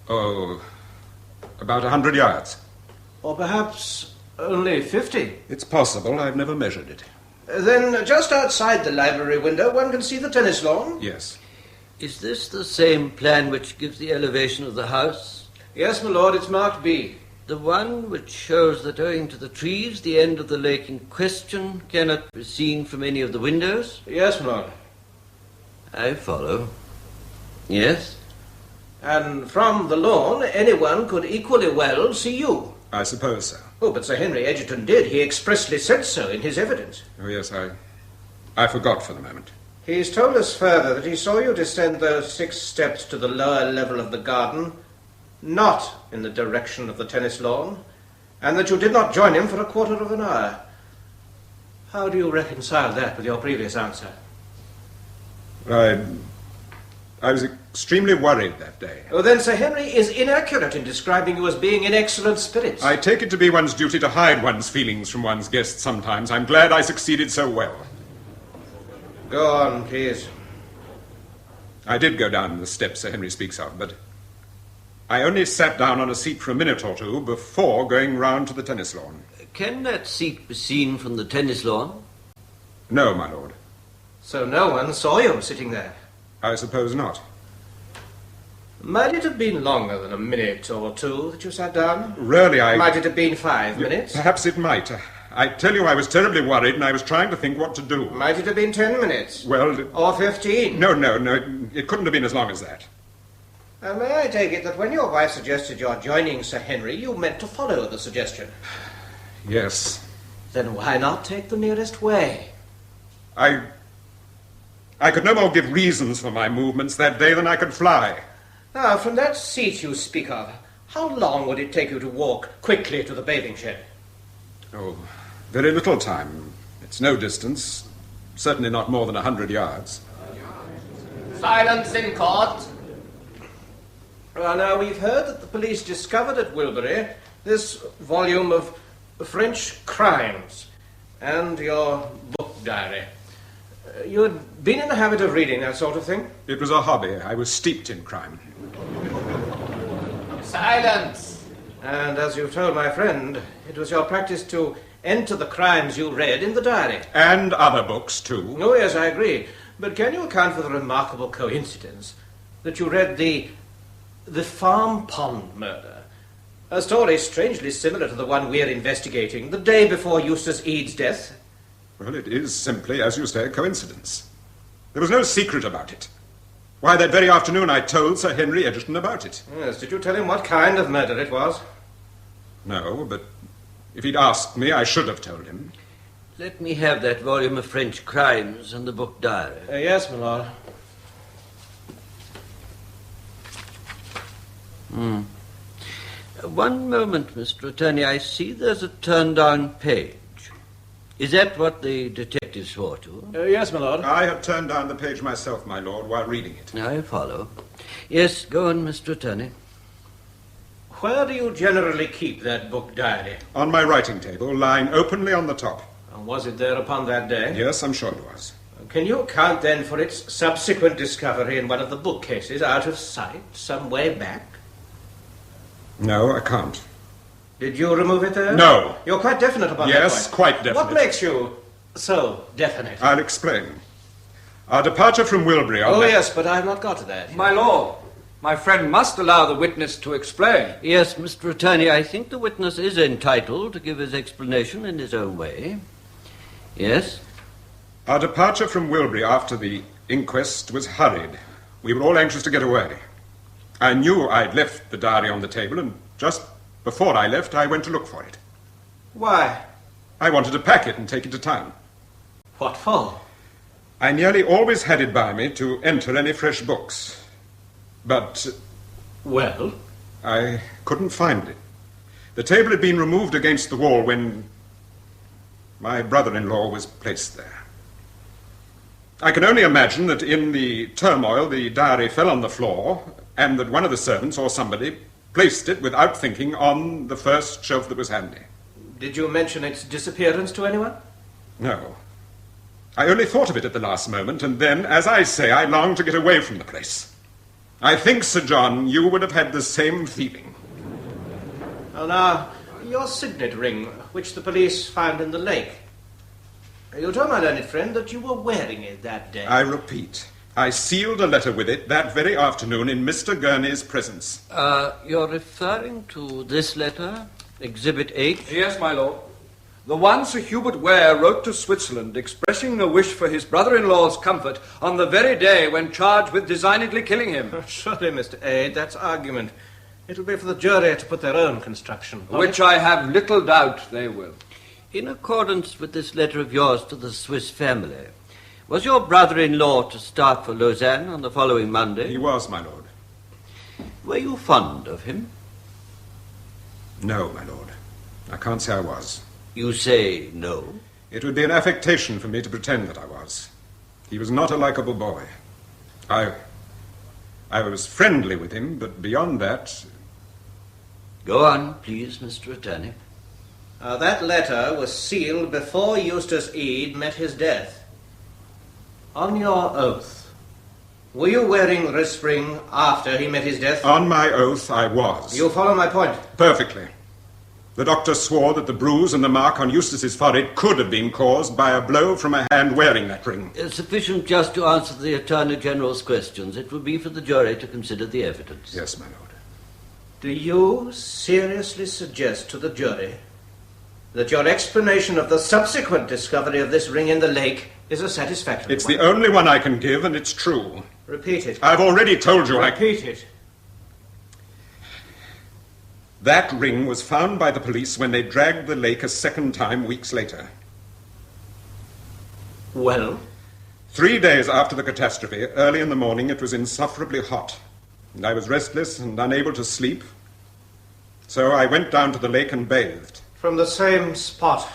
Oh, about 100 yards.
Or perhaps only 50?
It's possible. I've never measured it.
Then just outside the library window, one can see the tennis lawn?
Yes.
Is this the same plan which gives the elevation of the house?
Yes, my lord, it's marked B.
The one which shows that owing to the trees, the end of the lake in question cannot be seen from any of the windows?
Yes, my lord.
I follow. Yes?
And from the lawn, anyone could equally well see you.
I suppose so.
Oh, but Sir Henry Egerton did. He expressly said so in his evidence.
Oh, yes, I forgot for the moment.
He's told us further that he saw you descend those 6 steps to the lower level of the garden, not in the direction of the tennis lawn, and that you did not join him for a quarter of an hour. How do you reconcile that with your previous answer?
I was extremely worried that day.
Oh, then Sir Henry is inaccurate in describing you as being in excellent spirits.
I take it to be one's duty to hide one's feelings from one's guests sometimes. I'm glad I succeeded so well.
Go on, please.
I did go down the steps Sir Henry speaks of, but I only sat down on a seat for a minute or two before going round to the tennis lawn.
Can that seat be seen from the tennis lawn?
No, my lord.
So no one saw you sitting there?
I suppose not.
Might it have been longer than a minute or two that you sat down?
Really,
Might it have been 5 minutes?
Perhaps it might. I tell you, I was terribly worried, and I was trying to think what to do.
Might it have been 10 minutes?
Well...
Or 15?
No. It couldn't have been as long as that.
May I take it that when your wife suggested your joining Sir Henry, you meant to follow the suggestion?
Yes.
Then why not take the nearest way?
I could no more give reasons for my movements that day than I could fly.
Now, from that seat you speak of, how long would it take you to walk quickly to the bathing shed?
Oh, very little time. It's no distance. Certainly not more than 100 yards.
Silence in court.
Well, now, we've heard that the police discovered at Wilbury this volume of French crimes and your book diary. You'd been in the habit of reading that sort of thing?
It was a hobby. I was steeped in crime.
Silence!
And as you've told my friend, it was your practice to enter the crimes you read in the diary.
And other books, too.
Oh, yes, I agree. But can you account for the remarkable coincidence that you read the Farm Pond murder, a story strangely similar to the one we're investigating, the day before Eustace Eade's death?
Well, it is simply, as you say, a coincidence. There was no secret about it. Why, that very afternoon I told Sir Henry Egerton about it.
Yes, did you tell him what kind of murder it was?
No, but if he'd asked me, I should have told him.
Let me have that volume of French crimes and the book diary.
Yes, my lord.
One moment, Mr. Attorney. I see there's a turned-down page. Is that what the detective swore to?
Yes, my lord. I have turned down the page myself, my lord, while reading it.
I follow. Yes, go on, Mr. Attorney.
Where do you generally keep that book diary?
On my writing table, lying openly on the top.
And was it there upon that day?
Yes, I'm sure it was.
Can you account then for its subsequent discovery in one of the bookcases out of sight, some way back?
No, I can't.
Did you remove it there?
No.
You're quite definite about that point?
Yes, quite definite.
What makes you so definite?
I'll explain. Our departure from Wilbury on
yes, but I've not got to that.
My lord, my friend must allow the witness to explain.
Yes, Mr. Attorney, I think the witness is entitled to give his explanation in his own way. Yes?
Our departure from Wilbury after the inquest was hurried. We were all anxious to get away. I knew I'd left the diary on the table, and just before I left, I went to look for it.
Why?
I wanted to pack it and take it to town.
What for?
I nearly always had it by me to enter any fresh books. But...
Well?
I couldn't find it. The table had been removed against the wall when my brother-in-law was placed there. I can only imagine that in the turmoil the diary fell on the floor, and that one of the servants or somebody placed it without thinking on the first shelf that was handy.
Did you mention its disappearance to anyone?
No. I only thought of it at the last moment, and then, as I say, I longed to get away from the place. I think, Sir John, you would have had the same feeling.
Oh, now, your signet ring, which the police found in the lake. You told my learned friend that you were wearing it that day.
I repeat, I sealed a letter with it that very afternoon in Mr. Gurney's presence.
You're referring to this letter, Exhibit 8?
Yes, my lord. The one Sir Hubert Ware wrote to Switzerland expressing a wish for his brother-in-law's comfort on the very day when charged with designedly killing him.
Surely, Mr. Aid, that's argument. It'll be for the jury to put their own construction upon
Which
it.
I have little doubt they will.
In accordance with this letter of yours to the Swiss family, was your brother-in-law to start for Lausanne on the following Monday?
He was, my lord.
Were you fond of him?
No, my lord. I can't say I was.
You say no?
It would be an affectation for me to pretend that I was. He was not a likable boy. I was friendly with him, but beyond that...
Go on, please, Mr. Attorney.
That letter was sealed before Eustace Ede met his death. On your oath, were you wearing wrist ring after he met his death?
On my oath, I was.
You follow my point?
Perfectly. The doctor swore that the bruise and the mark on Eustace's forehead could have been caused by a blow from a hand wearing that ring.
Sufficient just to answer the Attorney General's questions. It will be for the jury to consider the evidence.
Yes, my lord.
Do you seriously suggest to the jury that your explanation of the subsequent discovery of this ring in the lake is a satisfactory
It's
one?
the only one I can give, and it's true.
Repeat it.
I've already told you
Repeat it.
That ring was found by the police when they dragged the lake a second time weeks later.
Well?
3 days after the catastrophe, early in the morning, it was insufferably hot, and I was restless and unable to sleep. So I went down to the lake and bathed.
From the same spot.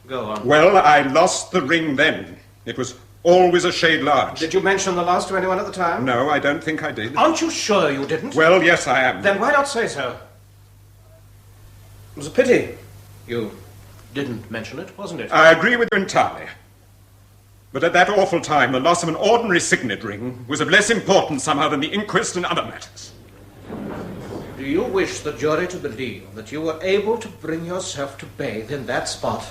Go on.
Well, I lost the ring then. It was always a shade large.
Did you mention the loss to anyone at the time?
No, I don't think I did.
Aren't you sure you didn't?
Well, yes, I am.
Then why not say so? It was a pity you didn't mention it, wasn't it?
I agree with you entirely. But at that awful time, the loss of an ordinary signet ring was of less importance somehow than the inquest and other matters.
Do you wish the jury to believe that you were able to bring yourself to bathe in that spot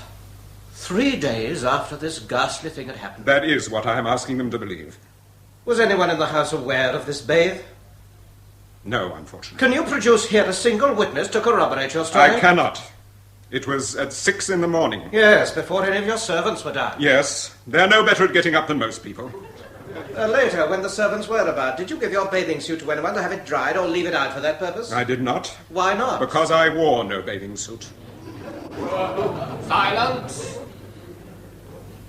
3 days after this ghastly thing had happened?
That is what I am asking them to believe.
Was anyone in the house aware of this bathe?
No, unfortunately.
Can you produce here a single witness to corroborate your story?
I cannot. It was at 6 in the morning.
Yes, before any of your servants were down.
Yes, they're no better at getting up than most people.
Later, when the servants were about, did you give your bathing suit to anyone to have it dried or leave it out for that purpose?
I did not.
Why not?
Because I wore no bathing suit.
Silence!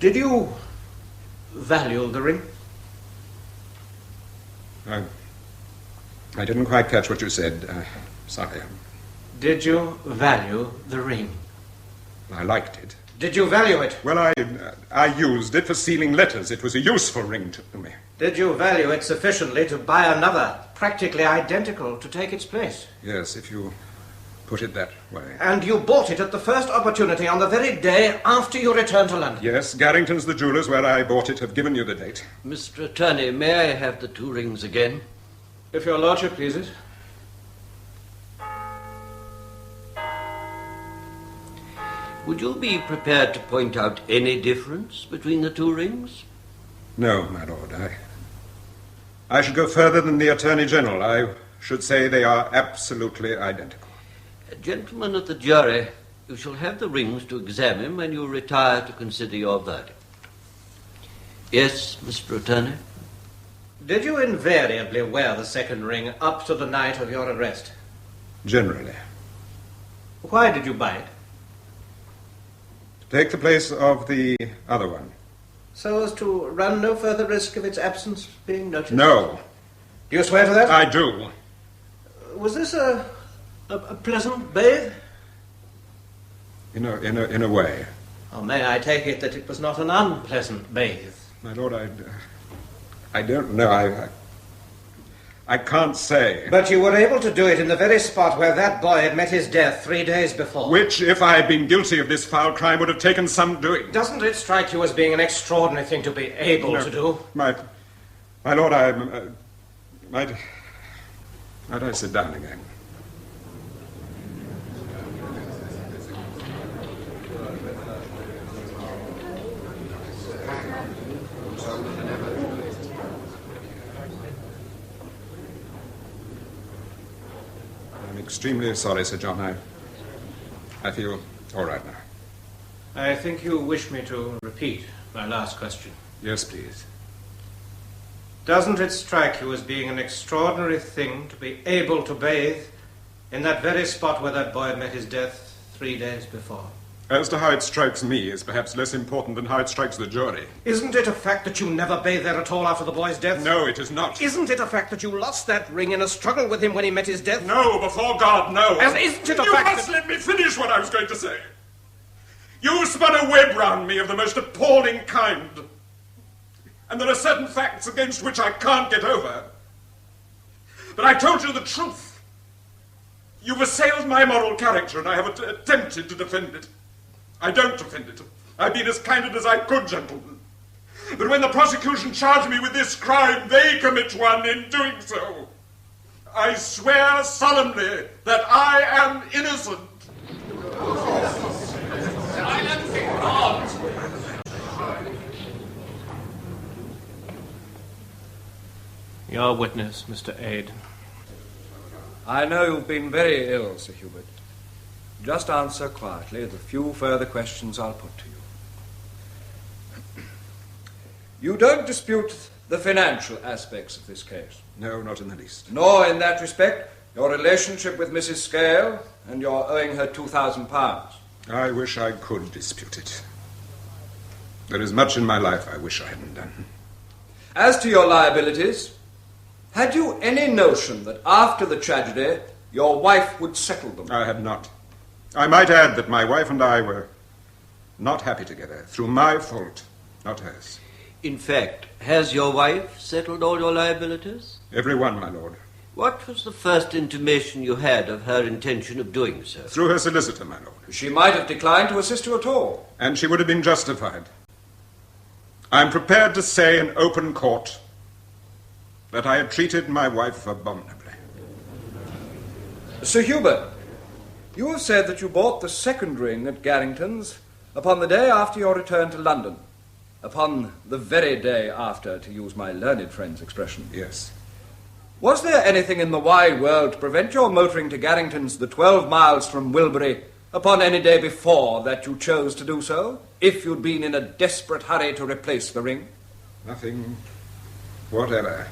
Did you value the ring?
I didn't quite catch what you said. Sorry.
Did you value the ring?
I liked it.
Did you value it?
Well, I used it for sealing letters. It was a useful ring to me.
Did you value it sufficiently to buy another, practically identical, to take its place?
Yes, if you put it that way.
And you bought it at the first opportunity on the very day after you returned to London?
Yes, Garrington's the jewellers where I bought it have given you the date.
Mr. Attorney, may I have the 2 rings again?
If your lordship pleases.
Would you be prepared to point out any difference between the 2 rings?
No, my lord. I should go further than the Attorney General. I should say they are absolutely identical.
Gentlemen of the jury, you shall have the rings to examine when you retire to consider your verdict. Yes, Mr. Attorney?
Did you invariably wear the second ring up to the night of your arrest?
Generally.
Why did you buy it?
Take the place of the other one.
So as to run no further risk of its absence being noticed?
No.
Do you swear to that?
I do.
Was this a pleasant bathe?
In a way.
Or may I take it that it was not an unpleasant bathe?
My lord, I don't know. I can't say.
But you were able to do it in the very spot where that boy had met his death 3 days before.
Which, if I had been guilty of this foul crime, would have taken some doing.
Doesn't it strike you as being an extraordinary thing to be able to do?
My lord, might I sit down again? I'm extremely sorry, Sir John. I feel all right now.
I think you wish me to repeat my last question.
Yes, please.
Doesn't it strike you as being an extraordinary thing to be able to bathe in that very spot where that boy met his death 3 days before?
As to how it strikes me is perhaps less important than how it strikes the jury.
Isn't it a fact that you never bathed there at all after the boy's death?
No, it is not.
Isn't it a fact that you lost that ring in a struggle with him when he met his death?
No, before God, no.
And isn't it a
you
fact
must let me finish what I was going to say. You spun a web round me of the most appalling kind. And there are certain facts against which I can't get over. But I told you the truth. You've assailed my moral character, and I have attempted to defend it. I don't defend it. I've been as candid as I could, gentlemen. But when the prosecution charged me with this crime, they commit one in doing so. I swear solemnly that I am innocent.
Silence in court!
Your witness, Mr. Aid.
I know you've been very ill, Sir Hubert. Just answer quietly the few further questions I'll put to you. You don't dispute the financial aspects of this case?
No, not in the least.
Nor, in that respect, your relationship with Mrs. Scale and your owing her £2,000?
I wish I could dispute it. There is much in my life I wish I hadn't done.
As to your liabilities, had you any notion that after the tragedy your wife would settle them?
I had not. I might add that my wife and I were not happy together, through my fault, not hers.
In fact, has your wife settled all your liabilities?
Every one, my lord.
What was the first intimation you had of her intention of doing so?
Through her solicitor, my lord.
She might have declined to assist you at all.
And she would have been justified. I'm prepared to say in open court that I had treated my wife abominably.
Sir Hubert, you have said that you bought the second ring at Garrington's upon the day after your return to London. Upon the very day after, to use my learned friend's expression.
Yes.
Was there anything in the wide world to prevent your motoring to Garrington's, the 12 miles from Wilbury, upon any day before that you chose to do so, if you'd been in a desperate hurry to replace the ring?
Nothing whatever.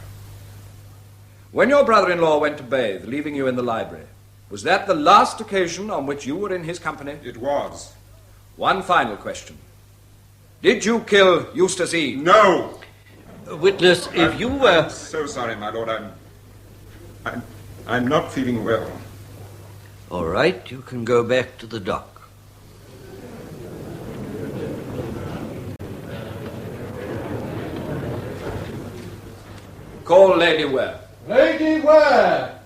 When your brother-in-law went to bathe, leaving you in the library, was that the last occasion on which you were in his company?
It was.
One final question. Did you kill Eustace E?
No!
Witness,
I'm so sorry, my lord. I'm not feeling well.
All right, you can go back to the dock.
Call Lady Ware.
Lady Ware!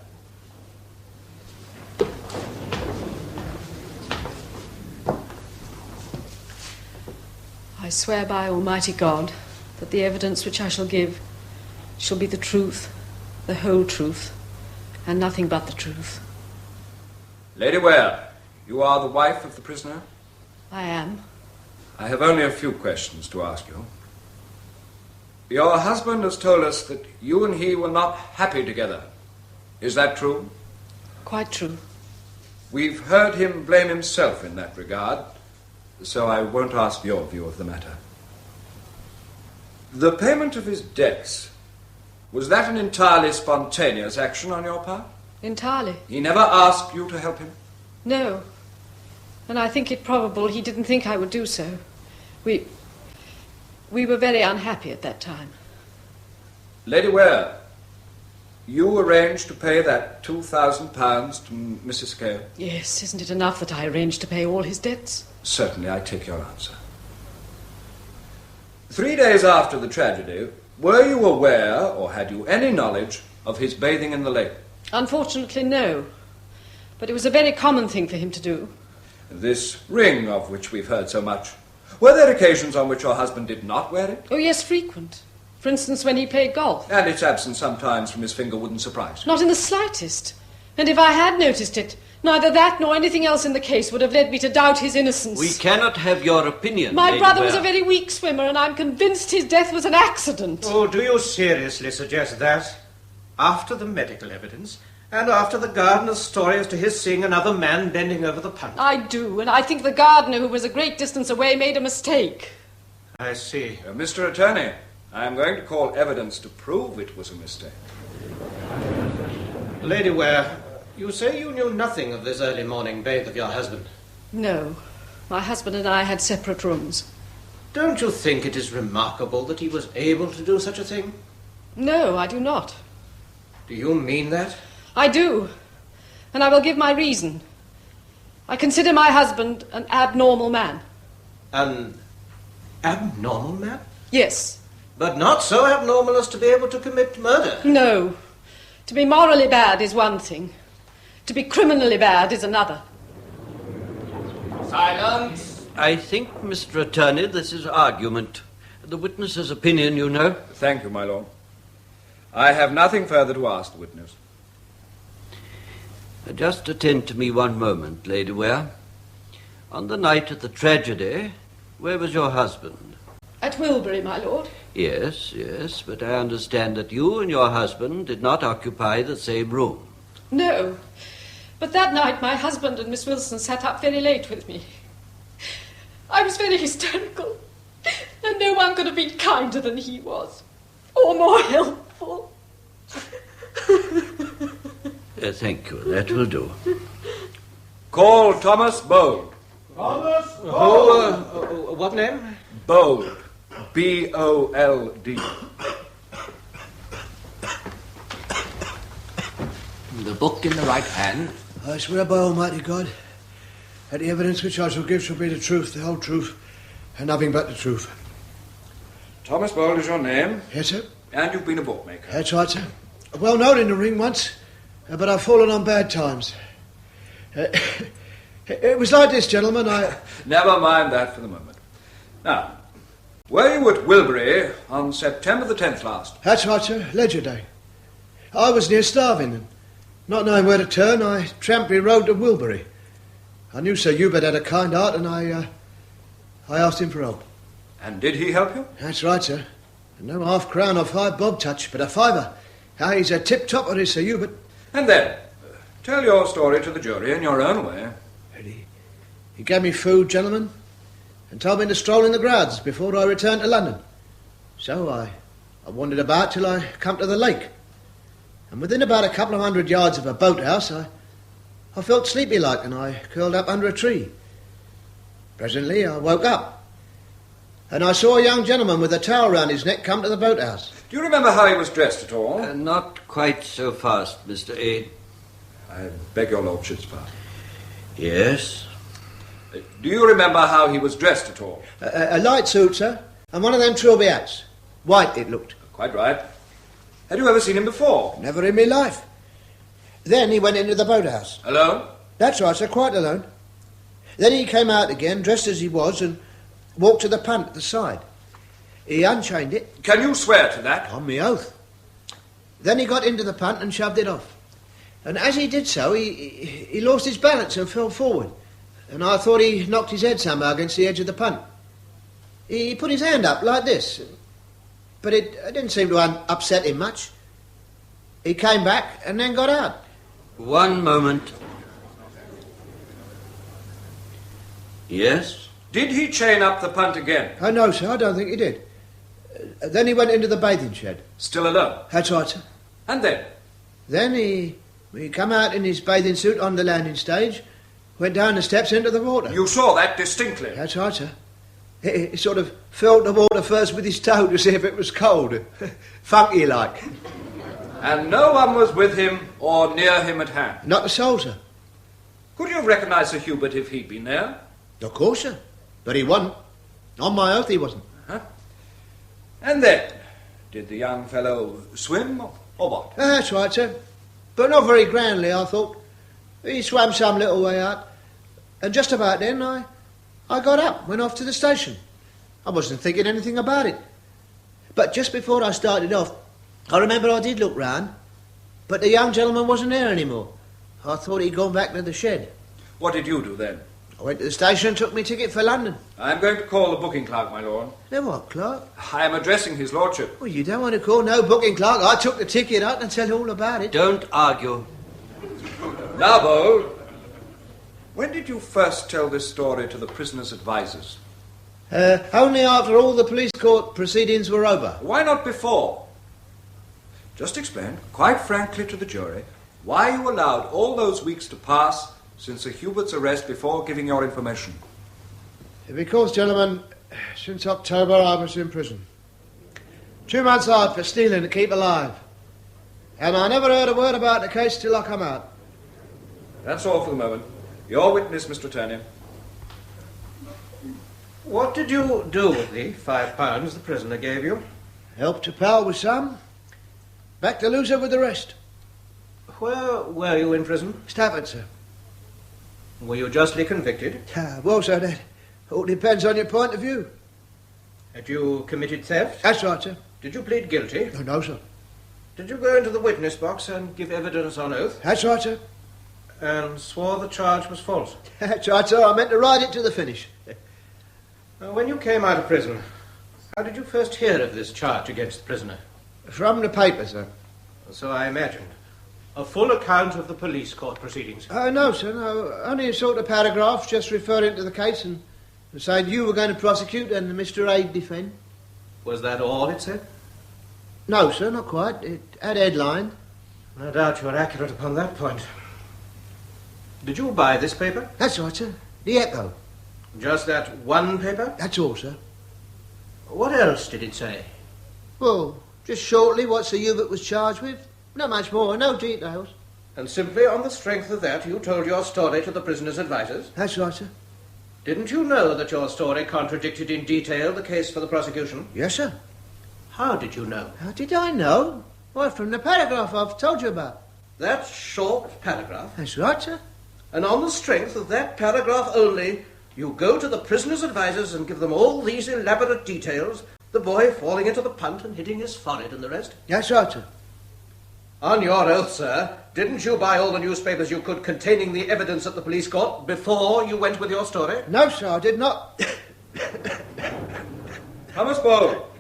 I swear by Almighty God that the evidence which I shall give shall be the truth, the whole truth, and nothing but the truth.
Lady Ware, you are the wife of the prisoner?
I am.
I have only a few questions to ask you. Your husband has told us that you and he were not happy together. Is that true?
Quite true.
We've heard him blame himself in that regard, so I won't ask your view of the matter. The payment of his debts, was that an entirely spontaneous action on your part?
Entirely.
He never asked you to help him?
No. And I think it probable he didn't think I would do so. We were very unhappy at that time.
Lady Ware, you arranged to pay that £2,000 to Mrs. Cale?
Yes, isn't it enough that I arranged to pay all his debts?
Certainly, I take your answer. 3 days after the tragedy, were you aware, or had you any knowledge, of his bathing in the lake?
Unfortunately, no. But it was a very common thing for him to do.
This ring of which we've heard so much, were there occasions on which your husband did not wear it?
Oh, yes, frequent. For instance, when he played golf.
And its absence sometimes from his finger wouldn't surprise you?
Not in the slightest. And if I had noticed it, neither that nor anything else in the case would have led me to doubt his innocence.
We cannot have your opinion.
My brother was a very weak swimmer, and I'm convinced his death was an accident.
Oh, do you seriously suggest that? After the medical evidence, and after the gardener's story as to his seeing another man bending over the punt?
I do, and I think the gardener, who was a great distance away, made a mistake.
I see.
Mr. Attorney, I am going to call evidence to prove it was a mistake.
Lady Ware, you say you knew nothing of this early morning bathe of your husband?
No. My husband and I had separate rooms.
Don't you think it is remarkable that he was able to do such a thing?
No, I do not.
Do you mean that?
I do, and I will give my reason. I consider my husband an abnormal man.
An abnormal man?
Yes.
But not so abnormal as to be able to commit murder.
No. To be morally bad is one thing. To be criminally bad is another.
Silence!
I think, Mr. Attorney, this is argument. The witness's opinion, you know.
Thank you, my lord. I have nothing further to ask the witness.
Just attend to me one moment, Lady Ware. On the night of the tragedy, where was your husband?
At Wilbury, my lord.
Yes, but I understand that you and your husband did not occupy the same room.
No, but that night my husband and Miss Wilson sat up very late with me. I was very hysterical, and no one could have been kinder than he was, or more helpful.
Thank you, that will do.
Call Thomas Bold.
Thomas Bold? What name?
Bold. B-O-L-D.
The book in the right hand.
I swear by Almighty God that the evidence which I shall give shall be the truth, the whole truth, and nothing but the truth.
Thomas Bold is your name?
Yes, sir.
And you've been a bookmaker?
That's right, sir. Well known in the ring once, but I've fallen on bad times. It was like this, gentlemen,
Never mind that for the moment. Now, were you at Wilbury on September the 10th last?
That's right, sir. Ledger Day. I was near starving, and not knowing where to turn, I tramped the road to Wilbury. I knew Sir Hubert had a kind heart, and I asked him for help.
And did he help you?
That's right, sir. No half-crown or 5 bob touch, but a fiver. He's a tip-top on his Sir Hubert.
And then, tell your story to the jury in your own way.
He gave me food, gentlemen, and told me to stroll in the grounds before I returned to London. So I wandered about till I come to the lake. And within about a couple of 100 yards of a boathouse, I felt sleepy-like, and I curled up under a tree. Presently, I woke up, and I saw a young gentleman with a towel round his neck come to the boathouse.
Do you remember how he was dressed at all?
Not quite so fast, Mr. A.
I beg your lordship's pardon.
Yes?
Do you remember how he was dressed at all?
A light suit, sir, and one of them trilby hats. White, it looked.
Quite right. Had you ever seen him before?
Never in my life. Then he went into the boathouse.
Alone?
That's right, sir, quite alone. Then he came out again, dressed as he was, and walked to the punt at the side. He unchained it.
Can you swear to that?
On me oath. Then he got into the punt and shoved it off. And as he did so, he lost his balance and fell forward. And I thought he knocked his head somehow against the edge of the punt. He put his hand up like this, but it didn't seem to upset him much. He came back and then got out.
One moment. Yes?
Did he chain up the punt again?
Oh, no, sir, I don't think he did. Then he went into the bathing shed.
Still alone?
That's right, sir.
And then?
Then he come out in his bathing suit on the landing stage, went down the steps into the water.
You saw that distinctly?
That's right, sir. He sort of felt the water first with his toe to see if it was cold. Funky like.
And no one was with him or near him at hand?
Not a soul, sir.
Could you have recognised Sir Hubert if he'd been there?
Of course, sir. But he wasn't. On my oath, he wasn't.
Uh-huh. And then, did the young fellow swim or what?
That's right, sir. But not very grandly, I thought. He swam some little way out. And just about then, I got up, went off to the station. I wasn't thinking anything about it. But just before I started off, I remember I did look round, but the young gentleman wasn't there anymore. I thought he'd gone back to the shed.
What did you do then?
I went to the station and took my ticket for London.
I'm going to call the booking clerk, my lord.
No, what, clerk?
I am addressing his lordship.
Well, you don't want to call no booking clerk. I took the ticket out and tell all about it.
Don't argue.
Now, Bold, when did you first tell this story to the prisoner's advisers?
Only after all the police court proceedings were over.
Why not before? Just explain, quite frankly to the jury, why you allowed all those weeks to pass since Sir Hubert's arrest before giving your information.
Because, gentlemen, since October I was in prison. 2 months hard for stealing to keep alive. And I never heard a word about the case till I come out.
That's all for the moment. Your witness, Mr. Attorney.
What did you do with the £5 the prisoner gave you?
Helped a pal with some. Back to loser with the rest.
Where were you in prison?
Stafford, sir.
Were you justly convicted?
Well, sir, that all depends on your point of view.
Had you committed theft?
That's right, sir.
Did you plead guilty?
No, sir.
Did you go into the witness box and give evidence on oath?
That's right, sir.
And swore the charge was false?
That's right, sir. I meant to ride it to the finish.
When you came out of prison, how did you first hear of this charge against the prisoner?
From the paper, sir.
So I imagined. A full account of the police court proceedings?
No, sir, no. Only a sort of paragraph just referring to the case and saying you were going to prosecute and Mr. Aid defend.
Was that all it said?
No, sir, not quite. It had headline.
No doubt you're accurate upon that point. Did you buy this paper?
That's right, sir. The Echo.
Just that one paper?
That's all, sir.
What else did it say?
Well, just shortly what Sir Hubert was charged with. Not much more, no details.
And simply on the strength of that, you told your story to the prisoner's advisers?
That's right, sir.
Didn't you know that your story contradicted in detail the case for the prosecution?
Yes, sir.
How did you know?
How did I know? Why, from the paragraph I've told you about.
That short paragraph?
That's right, sir.
And on the strength of that paragraph only, you go to the prisoner's advisers and give them all these elaborate details, the boy falling into the punt and hitting his forehead and the rest?
That's right, sir.
On your oath, sir, didn't you buy all the newspapers you could containing the evidence at the police court before you went with your story?
No, sir, I did not.
Thomas Bold,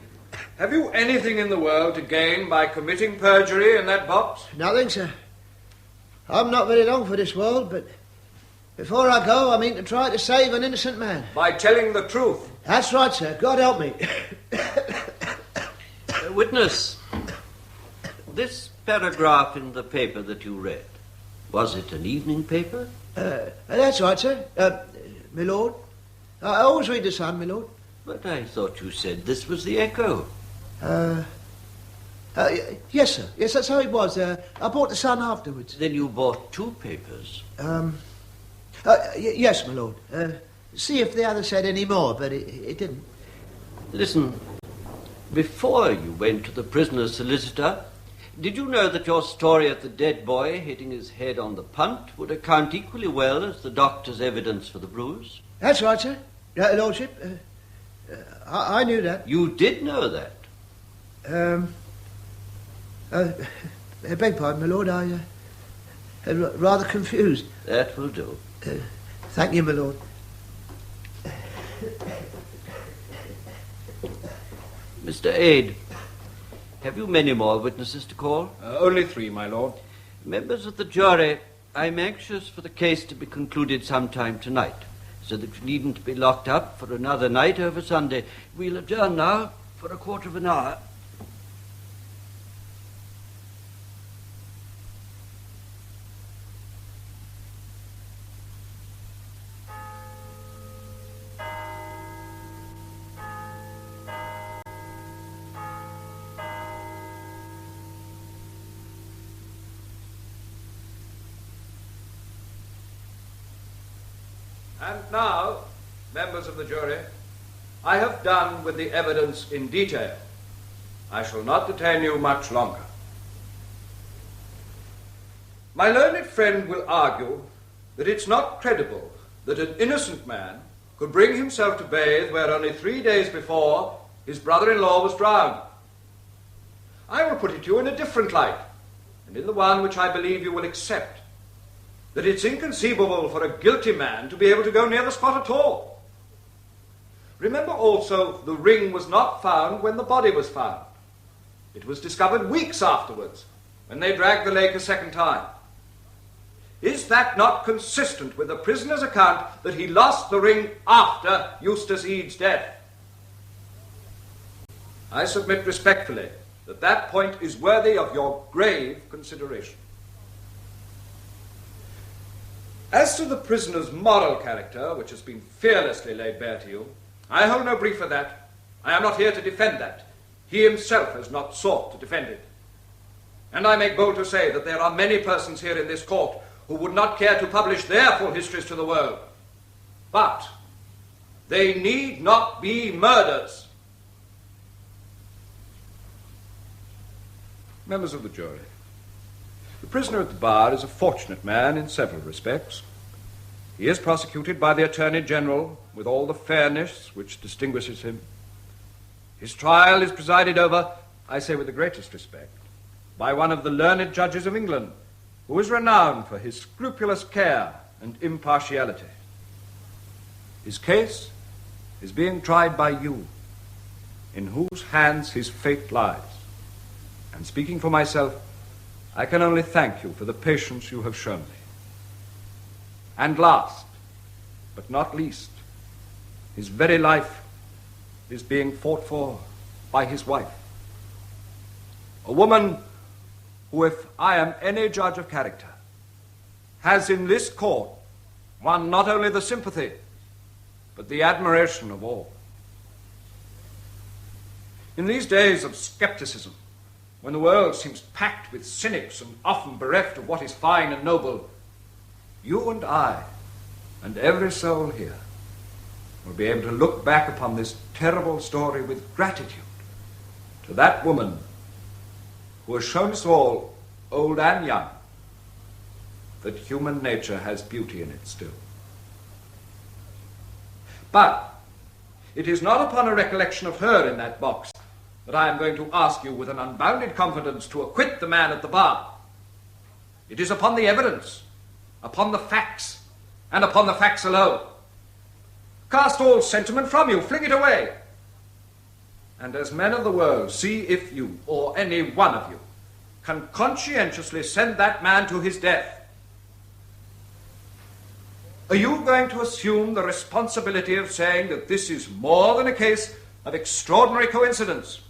have you anything in the world to gain by committing perjury in that box?
Nothing, sir. I'm not very long for this world, but before I go, I mean to try to save an innocent man.
By telling the truth?
That's right, sir. God help me.
Witness, this paragraph in the paper that you read, was it an evening paper?
That's right, sir. My lord. I always read the Sun, my lord.
But I thought you said this was the Echo.
Yes, sir. Yes, that's how it was. I bought the Sun afterwards.
Then you bought two papers.
Yes, my lord. See if the other said any more, but it didn't.
Listen, before you went to the prisoner's solicitor, did you know that your story of the dead boy hitting his head on the punt would account equally well as the doctor's evidence for the bruise?
That's right, sir. Lordship, I knew that.
You did know that?
Beg pardon, my lord, I'm rather confused.
That will do.
Thank you, my lord.
Mr. Aid, have you many more witnesses to call?
Only 3, my lord.
Members of the jury, I'm anxious for the case to be concluded sometime tonight, so that you needn't be locked up for another night over Sunday. We'll adjourn now for a quarter of an hour.
And now, members of the jury, I have done with the evidence in detail. I shall not detain you much longer. My learned friend will argue that it's not credible that an innocent man could bring himself to bathe where only 3 days before his brother-in-law was drowned. I will put it to you in a different light, and in the one which I believe you will accept, that it's inconceivable for a guilty man to be able to go near the spot at all. Remember also, the ring was not found when the body was found. It was discovered weeks afterwards, when they dragged the lake a second time. Is that not consistent with the prisoner's account that he lost the ring after Eustace Eade's death? I submit respectfully that that point is worthy of your grave consideration. As to the prisoner's moral character, which has been fearlessly laid bare to you, I hold no brief for that. I am not here to defend that. He himself has not sought to defend it. And I make bold to say that there are many persons here in this court who would not care to publish their full histories to the world. But they need not be murders. Members of the jury, the prisoner at the bar is a fortunate man in several respects. He is prosecuted by the Attorney General with all the fairness which distinguishes him. His trial is presided over, I say with the greatest respect, by one of the learned judges of England, who is renowned for his scrupulous care and impartiality. His case is being tried by you, in whose hands his fate lies. And speaking for myself, I can only thank you for the patience you have shown me. And last, but not least, his very life is being fought for by his wife. A woman who, if I am any judge of character, has in this court won not only the sympathy, but the admiration of all. In these days of skepticism, when the world seems packed with cynics and often bereft of what is fine and noble, you and I, and every soul here, will be able to look back upon this terrible story with gratitude to that woman who has shown us all, old and young, that human nature has beauty in it still. But it is not upon a recollection of her in that box that I am going to ask you with an unbounded confidence to acquit the man at the bar. It is upon the evidence, upon the facts, and upon the facts alone. Cast all sentiment from you, fling it away. And as men of the world, see if you, or any one of you, can conscientiously send that man to his death. Are you going to assume the responsibility of saying that this is more than a case of extraordinary coincidence?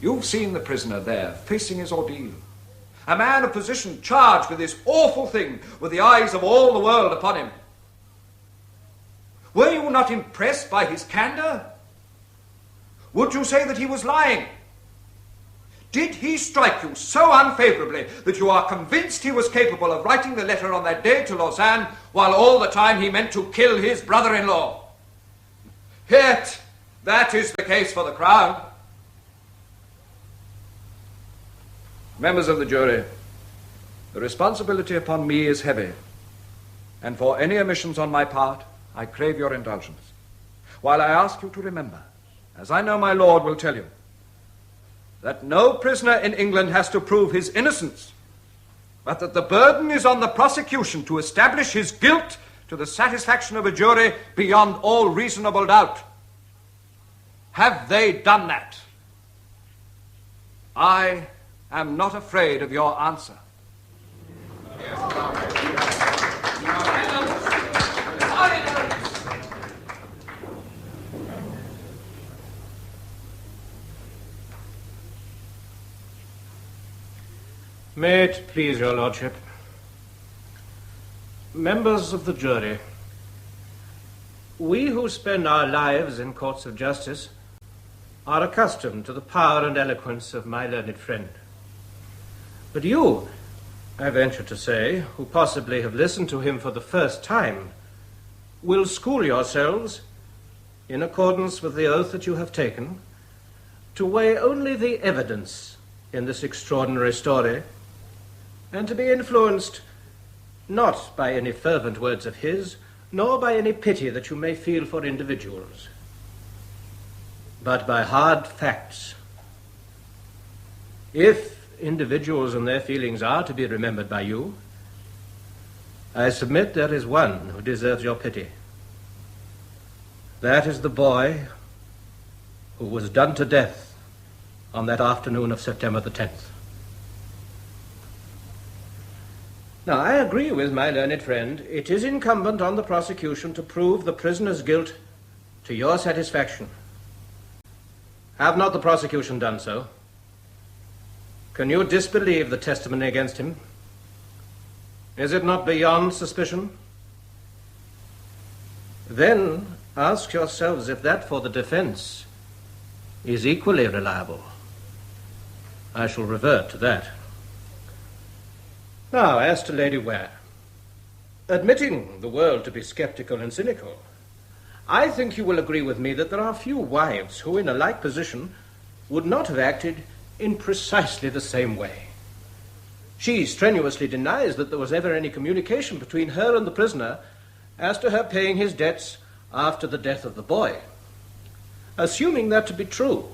You've seen the prisoner there, facing his ordeal. A man of position charged with this awful thing, with the eyes of all the world upon him. Were you not impressed by his candor? Would you say that he was lying? Did he strike you so unfavourably that you are convinced he was capable of writing the letter on that day to Lausanne, while all the time he meant to kill his brother-in-law? Yet, that is the case for the Crown. Members of the jury, the responsibility upon me is heavy, and for any omissions on my part, I crave your indulgence, while I ask you to remember, as I know my lord will tell you, that no prisoner in England has to prove his innocence, but that the burden is on the prosecution to establish his guilt to the satisfaction of a jury beyond all reasonable doubt. Have they done that? I am not afraid of your answer.
May it please your lordship. Members of the jury, we who spend our lives in courts of justice are accustomed to the power and eloquence of my learned friend. But you, I venture to say, who possibly have listened to him for the first time, will school yourselves, in accordance with the oath that you have taken, to weigh only the evidence in this extraordinary story, and to be influenced not by any fervent words of his, nor by any pity that you may feel for individuals, but by hard facts. If individuals and their feelings are to be remembered by you, I submit there is one who deserves your pity. That is the boy who was done to death on that afternoon of September the 10th. Now, I agree with my learned friend. It is incumbent on the prosecution to prove the prisoner's guilt to your satisfaction. Have not the prosecution done so? Can you disbelieve the testimony against him? Is it not beyond suspicion? Then ask yourselves if that for the defense is equally reliable. I shall revert to that. Now, as to Lady Ware, admitting the world to be sceptical and cynical, I think you will agree with me that there are few wives who, in a like position, would not have acted in precisely the same way. She strenuously denies that there was ever any communication between her and the prisoner as to her paying his debts after the death of the boy. Assuming that to be true,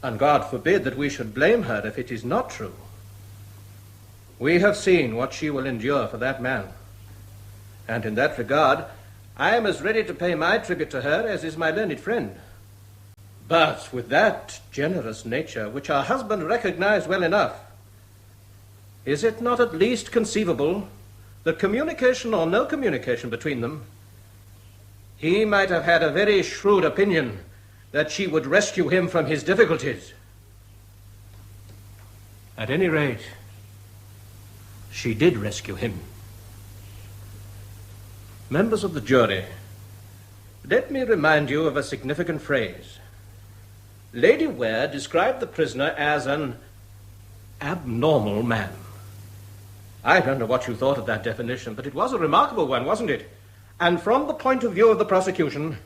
and God forbid that we should blame her if it is not true, we have seen what she will endure for that man. And in that regard, I am as ready to pay my tribute to her as is my learned friend. But with that generous nature which our husband recognized well enough, is it not at least conceivable that, communication or no communication between them, he might have had a very shrewd opinion that she would rescue him from his difficulties? At any rate, she did rescue him. Members of the jury, let me remind you of a significant phrase. Lady Ware described the prisoner as an abnormal man. I don't know what you thought of that definition, but it was a remarkable one, wasn't it? And from the point of view of the prosecution,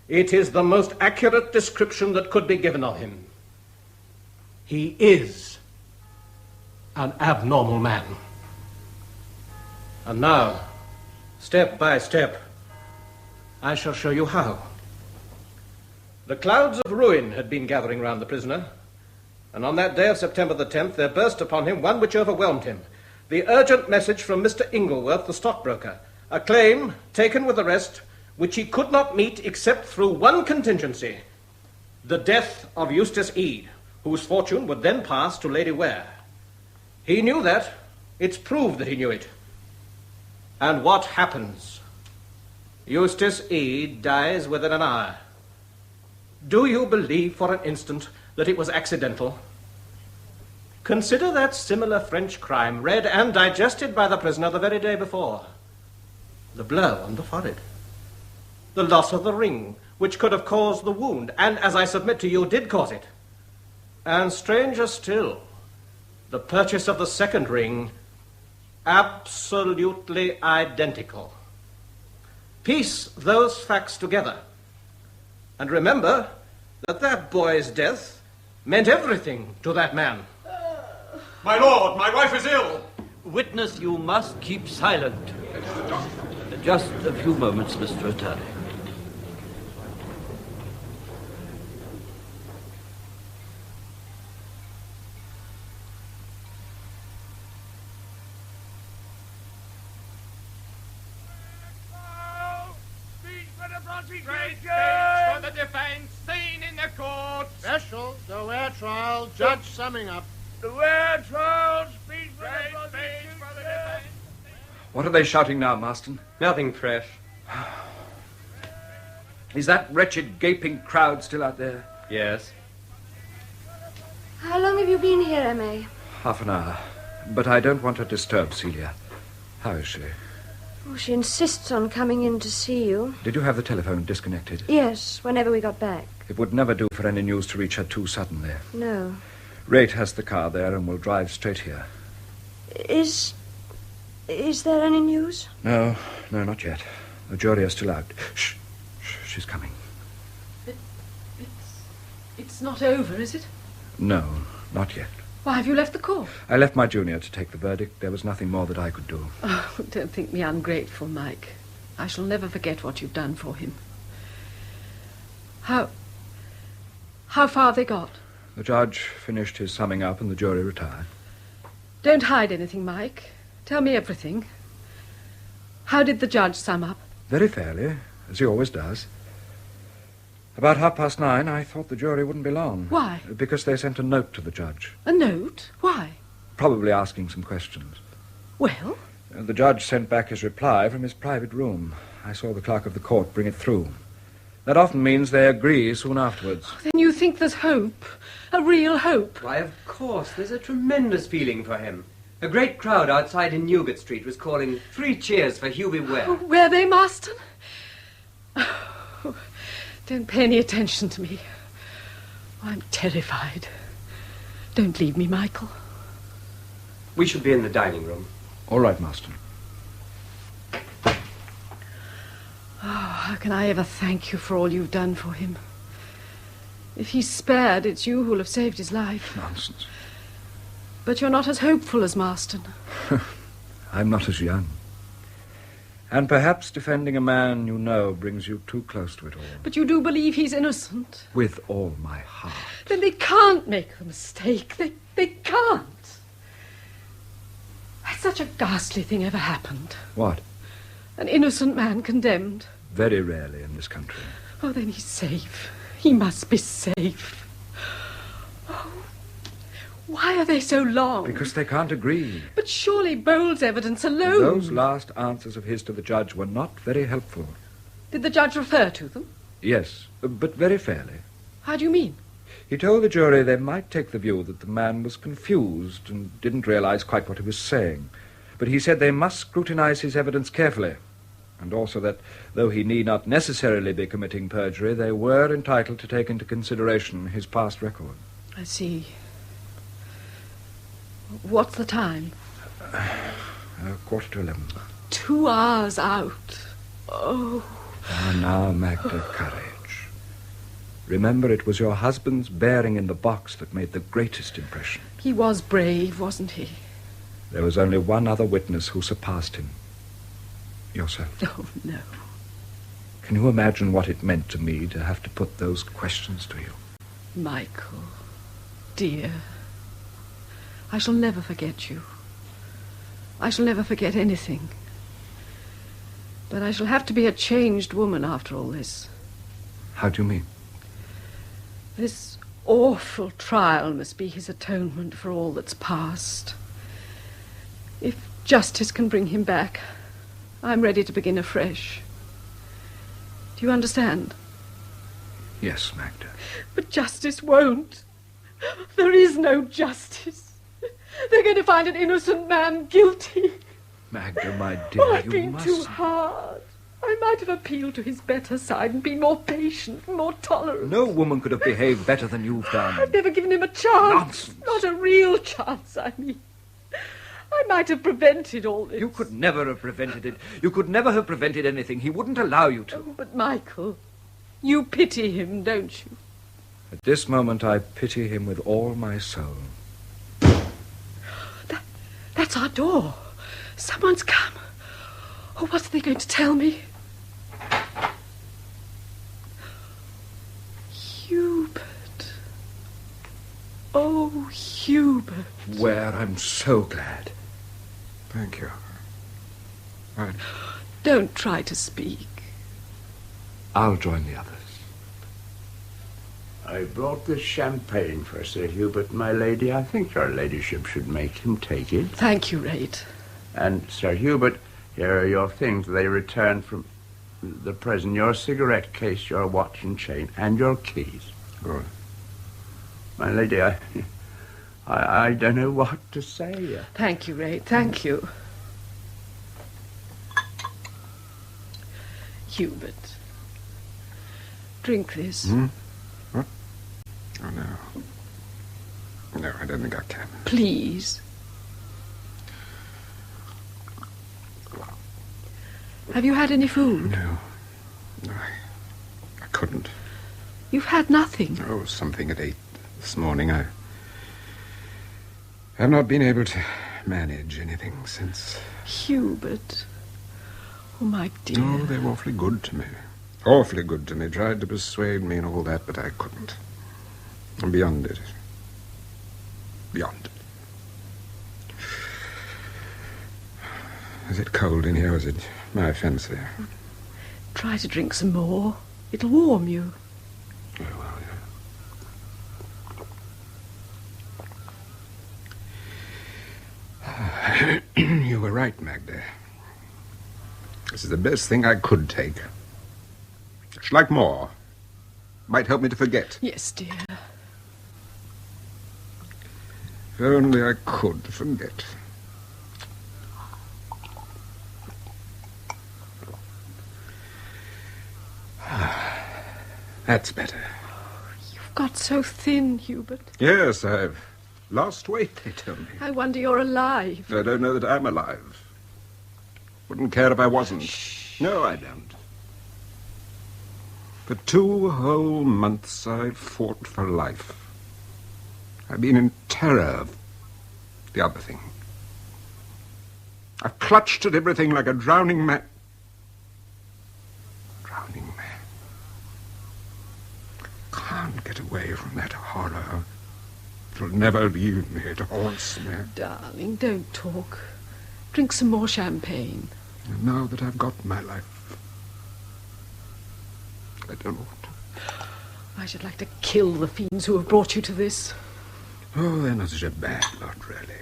it is the most accurate description that could be given of him. He is an abnormal man. And now, step by step, I shall show you how. The clouds of ruin had been gathering round the prisoner, and on that day of September the 10th, there burst upon him one which overwhelmed him. The urgent message from Mr. Ingleworth, the stockbroker, a claim, taken with the rest, which he could not meet except through one contingency, the death of Eustace Ede, whose fortune would then pass to Lady Ware. He knew that. It's proved that he knew it. And what happens? Eustace Ede dies within an hour. Do you believe for an instant that it was accidental? Consider that similar French crime read and digested by the prisoner the very day before. The blow on the forehead. The loss of the ring, which could have caused the wound, and, as I submit to you, did cause it. And stranger still, the purchase of the second ring, absolutely identical. Piece those facts together. And remember that that boy's death meant everything to that man.
My lord, my wife is ill.
Witness, you must keep silent. Just a few moments, Mr. Attorney.
Great speech for the defense, seen in the court.
Special, the Ware trial, judge summing up.
The Ware trial, speech for the defense.
What are they shouting now, Marston?
Nothing fresh.
Is that wretched gaping crowd still out there?
Yes.
How long have you been here, M.A.?
Half an hour. But I don't want to disturb Celia. How is she?
Oh, she insists on coming in to see you.
Did you have the telephone disconnected?
Yes, whenever we got back.
It would never do for any news to reach her too suddenly.
No.
Rate has the car there and will drive straight here.
Is there any news?
No, not yet. The jury are still out. Shh, she's coming.
It's not over, is it?
No, not yet.
Why have you left the court?
I left my junior to take the verdict. There was nothing more that I could do.
Oh, don't think me ungrateful, Mike. I shall never forget what you've done for him. How far they got?
The judge finished his summing up and the jury retired.
Don't hide anything, Mike. Tell me everything. How did the judge sum up?
Very fairly, as he always does. About 9:30, I thought the jury wouldn't be long.
Why?
Because they sent a note to the judge.
A note? Why?
Probably asking some questions.
Well?
The judge sent back his reply from his private room. I saw the clerk of the court bring it through. That often means they agree soon afterwards.
Then you think there's hope? A real hope?
Why, of course. There's a tremendous feeling for him. A great crowd outside in Newgate Street was calling 3 cheers for Hubie Ware.
Oh, were they, Marston? Oh, don't pay any attention to me. I'm terrified. Don't leave me, Michael.
We should be in the dining room.
All right, Marston.
Oh, how can I ever thank you for all you've done for him? If he's spared, it's you who'll have saved his life.
Nonsense.
But you're not as hopeful as Marston.
I'm not as young. And perhaps defending a man you know brings you too close to it all.
But you do believe he's innocent?
With all my heart.
Then they can't make the mistake. They can't. Has such a ghastly thing ever happened?
What?
An innocent man condemned.
Very rarely in this country.
Oh, then he's safe. He must be safe. Oh, why are they so long?
Because they can't agree.
But surely Bowles' evidence alone...
Those last answers of his to the judge were not very helpful.
Did the judge refer to them?
Yes, but very fairly.
How do you mean?
He told the jury they might take the view that the man was confused and didn't realize quite what he was saying. But he said they must scrutinize his evidence carefully, and also that, though he need not necessarily be committing perjury, they were entitled to take into consideration his past record.
I see. What's the time?
11:15.
2 hours out. Oh.
Ah, now, Magda, courage. Remember, it was your husband's bearing in the box that made the greatest impression.
He was brave, wasn't he?
There was only one other witness who surpassed him. Yourself.
Oh, no.
Can you imagine what it meant to me to have to put those questions to you?
Michael, dear, I shall never forget you. I shall never forget anything. But I shall have to be a changed woman after all this.
How do you mean?
This awful trial must be his atonement for all that's past. If justice can bring him back, I'm ready to begin afresh. Do you understand?
Yes, Magda.
But justice won't. There is no justice. They're going to find an innocent man guilty.
Magda, my dear,
I've
you
been
must...
too hard.
I might have appealed to his better side and been more patient, more tolerant.
No woman could have behaved better than you've done.
I've never given him a chance.
Nonsense.
Not a real chance, I mean. I might have prevented all this.
You could never have prevented it. You could never have prevented anything. He wouldn't allow you to.
Oh, but Michael, you pity him, don't you?
At this moment, I pity him with all my soul.
That's our door. Someone's come. Oh, what are they going to tell me? Hubert. Oh, Hubert.
Ware, I'm so glad.
Thank you. Right.
Don't try to speak.
I'll join the others.
I brought this champagne for Sir Hubert, my lady. I think your ladyship should make him take it.
Thank you, Rate.
And, Sir Hubert, here are your things. They returned from the prison. Your cigarette case, your watch and chain, and your keys.
Good.
My lady, I don't know what to say.
Thank you, Rate. Thank you. Hubert, drink this.
Hmm? What? Oh, no. No, I don't think I can.
Please. Have you had any food?
No. No, I couldn't.
You've had nothing?
Oh, something at 8 this morning. I have not been able to manage anything since.
Hubert. Oh, my dear.
Oh, they were awfully good to me. Awfully good to me. Tried to persuade me and all that, but I couldn't. I'm beyond it. Beyond it. Is it cold in here, or is it my fancy?
Try to drink some more. It'll warm you.
Oh, well, yeah. You were right, Magda. This is the best thing I could take. I'd like more. Might help me to forget.
Yes, dear.
If only I could forget. That's better.
You've got so thin, Hubert.
Yes, I've lost weight, they tell me.
I wonder you're alive.
I don't know that I'm alive. Wouldn't care if I wasn't.
Shh.
No, I don't. For 2 whole months I've fought for life. I've been in terror of the other thing. I've clutched at everything like a drowning man. Drowning man. Can't get away from that horror. It'll never leave me. It haunts me.
Darling, don't talk. Drink some more champagne.
And now that I've got my life, I don't want to.
I should like to kill the fiends who have brought you to this.
Oh, they're not such a bad lot, really.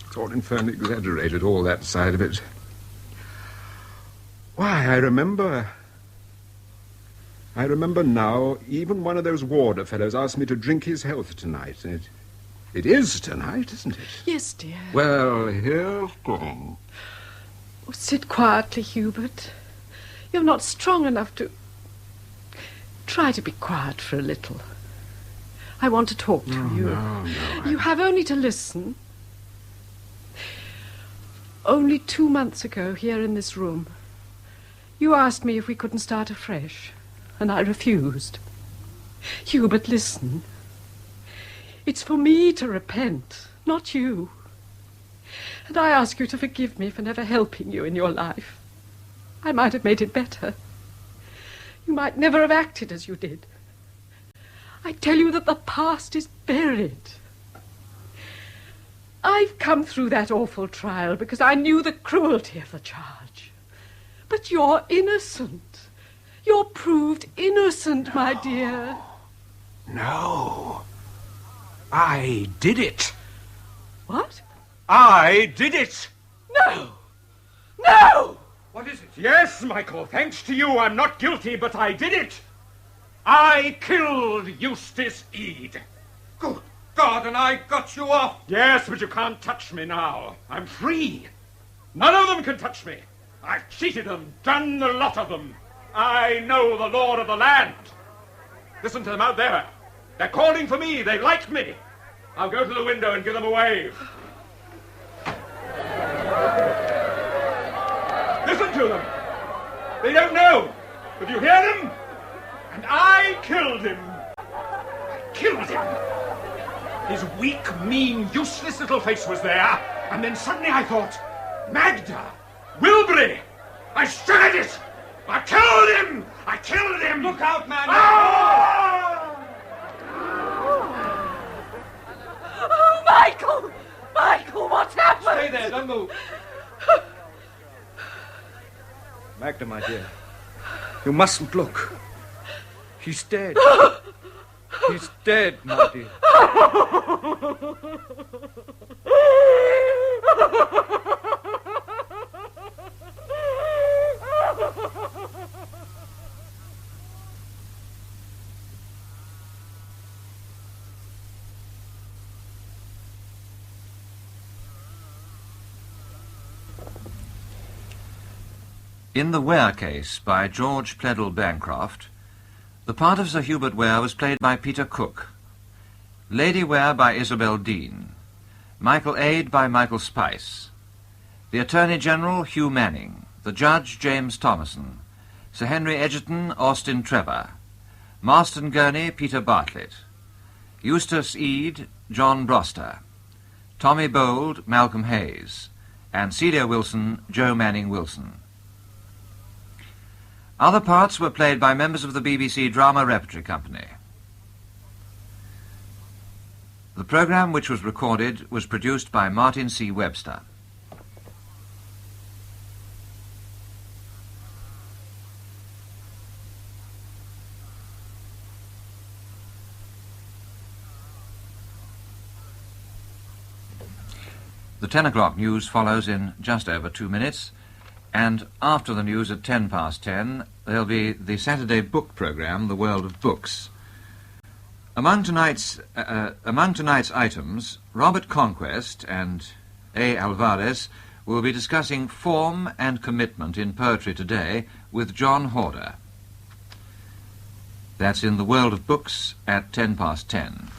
It's all infernally exaggerated, all that side of it. Why, I remember now, even one of those warder fellows asked me to drink his health tonight. And it is tonight, isn't it?
Yes, dear.
Well, here's going.
Oh, sit quietly, Hubert. You're not strong enough to... Try to be quiet for a little. I want to talk to you.
No,
You have only to listen. Only 2 months ago, here in this room, you asked me if we couldn't start afresh, and I refused. Hubert, listen. It's for me to repent, not you. And I ask you to forgive me for never helping you in your life. I might have made it better. You might never have acted as you did. I tell you that the past is buried. I've come through that awful trial because I knew the cruelty of the charge. But you're innocent. You're proved innocent, my dear.
No. I did it.
What?
I did it.
No! No!
What is it? Yes, Michael, thanks to you, I'm not guilty, but I did it. I killed Eustace Ede.
Good God, and I got you off.
Yes, but you can't touch me now. I'm free. None of them can touch me.
I've cheated them, done the lot of them. I know the law of the land. Listen to them out there. They're calling for me. They like me. I'll go to the window and give them a wave. Listen to them. They don't know. But you hear them? And I killed him. I killed him. His weak, mean, useless little face was there. And then suddenly I thought, Magda, Wilbury, I struck at it. I killed him. I killed him.
Look out, man.
Ah!
Oh, Michael! Michael, what's happened?
Stay there, don't move. Magda, my dear, you mustn't look. He's dead. He's dead, my dear.
In the Ware Case by George Pleydell Bancroft, the part of Sir Hubert Ware was played by Peter Cook, Lady Ware by Isabel Dean, Michael Aid by Michael Spice, the Attorney General Hugh Manning, the Judge James Thomason, Sir Henry Egerton Austin Trevor, Marston Gurney Peter Bartlett, Eustace Eade John Broster, Tommy Bold Malcolm Hayes, and Celia Wilson Joe Manning Wilson. Other parts were played by members of the BBC Drama Repertory Company. The programme, which was recorded, was produced by Martin C. Webster. The 10 o'clock news follows in just over 2 minutes. And after the news at 10:10, there'll be the Saturday book programme, The World of Books. Among tonight's items, Robert Conquest and A. Alvarez will be discussing form and commitment in poetry today with John Horder. That's in The World of Books at 10:10.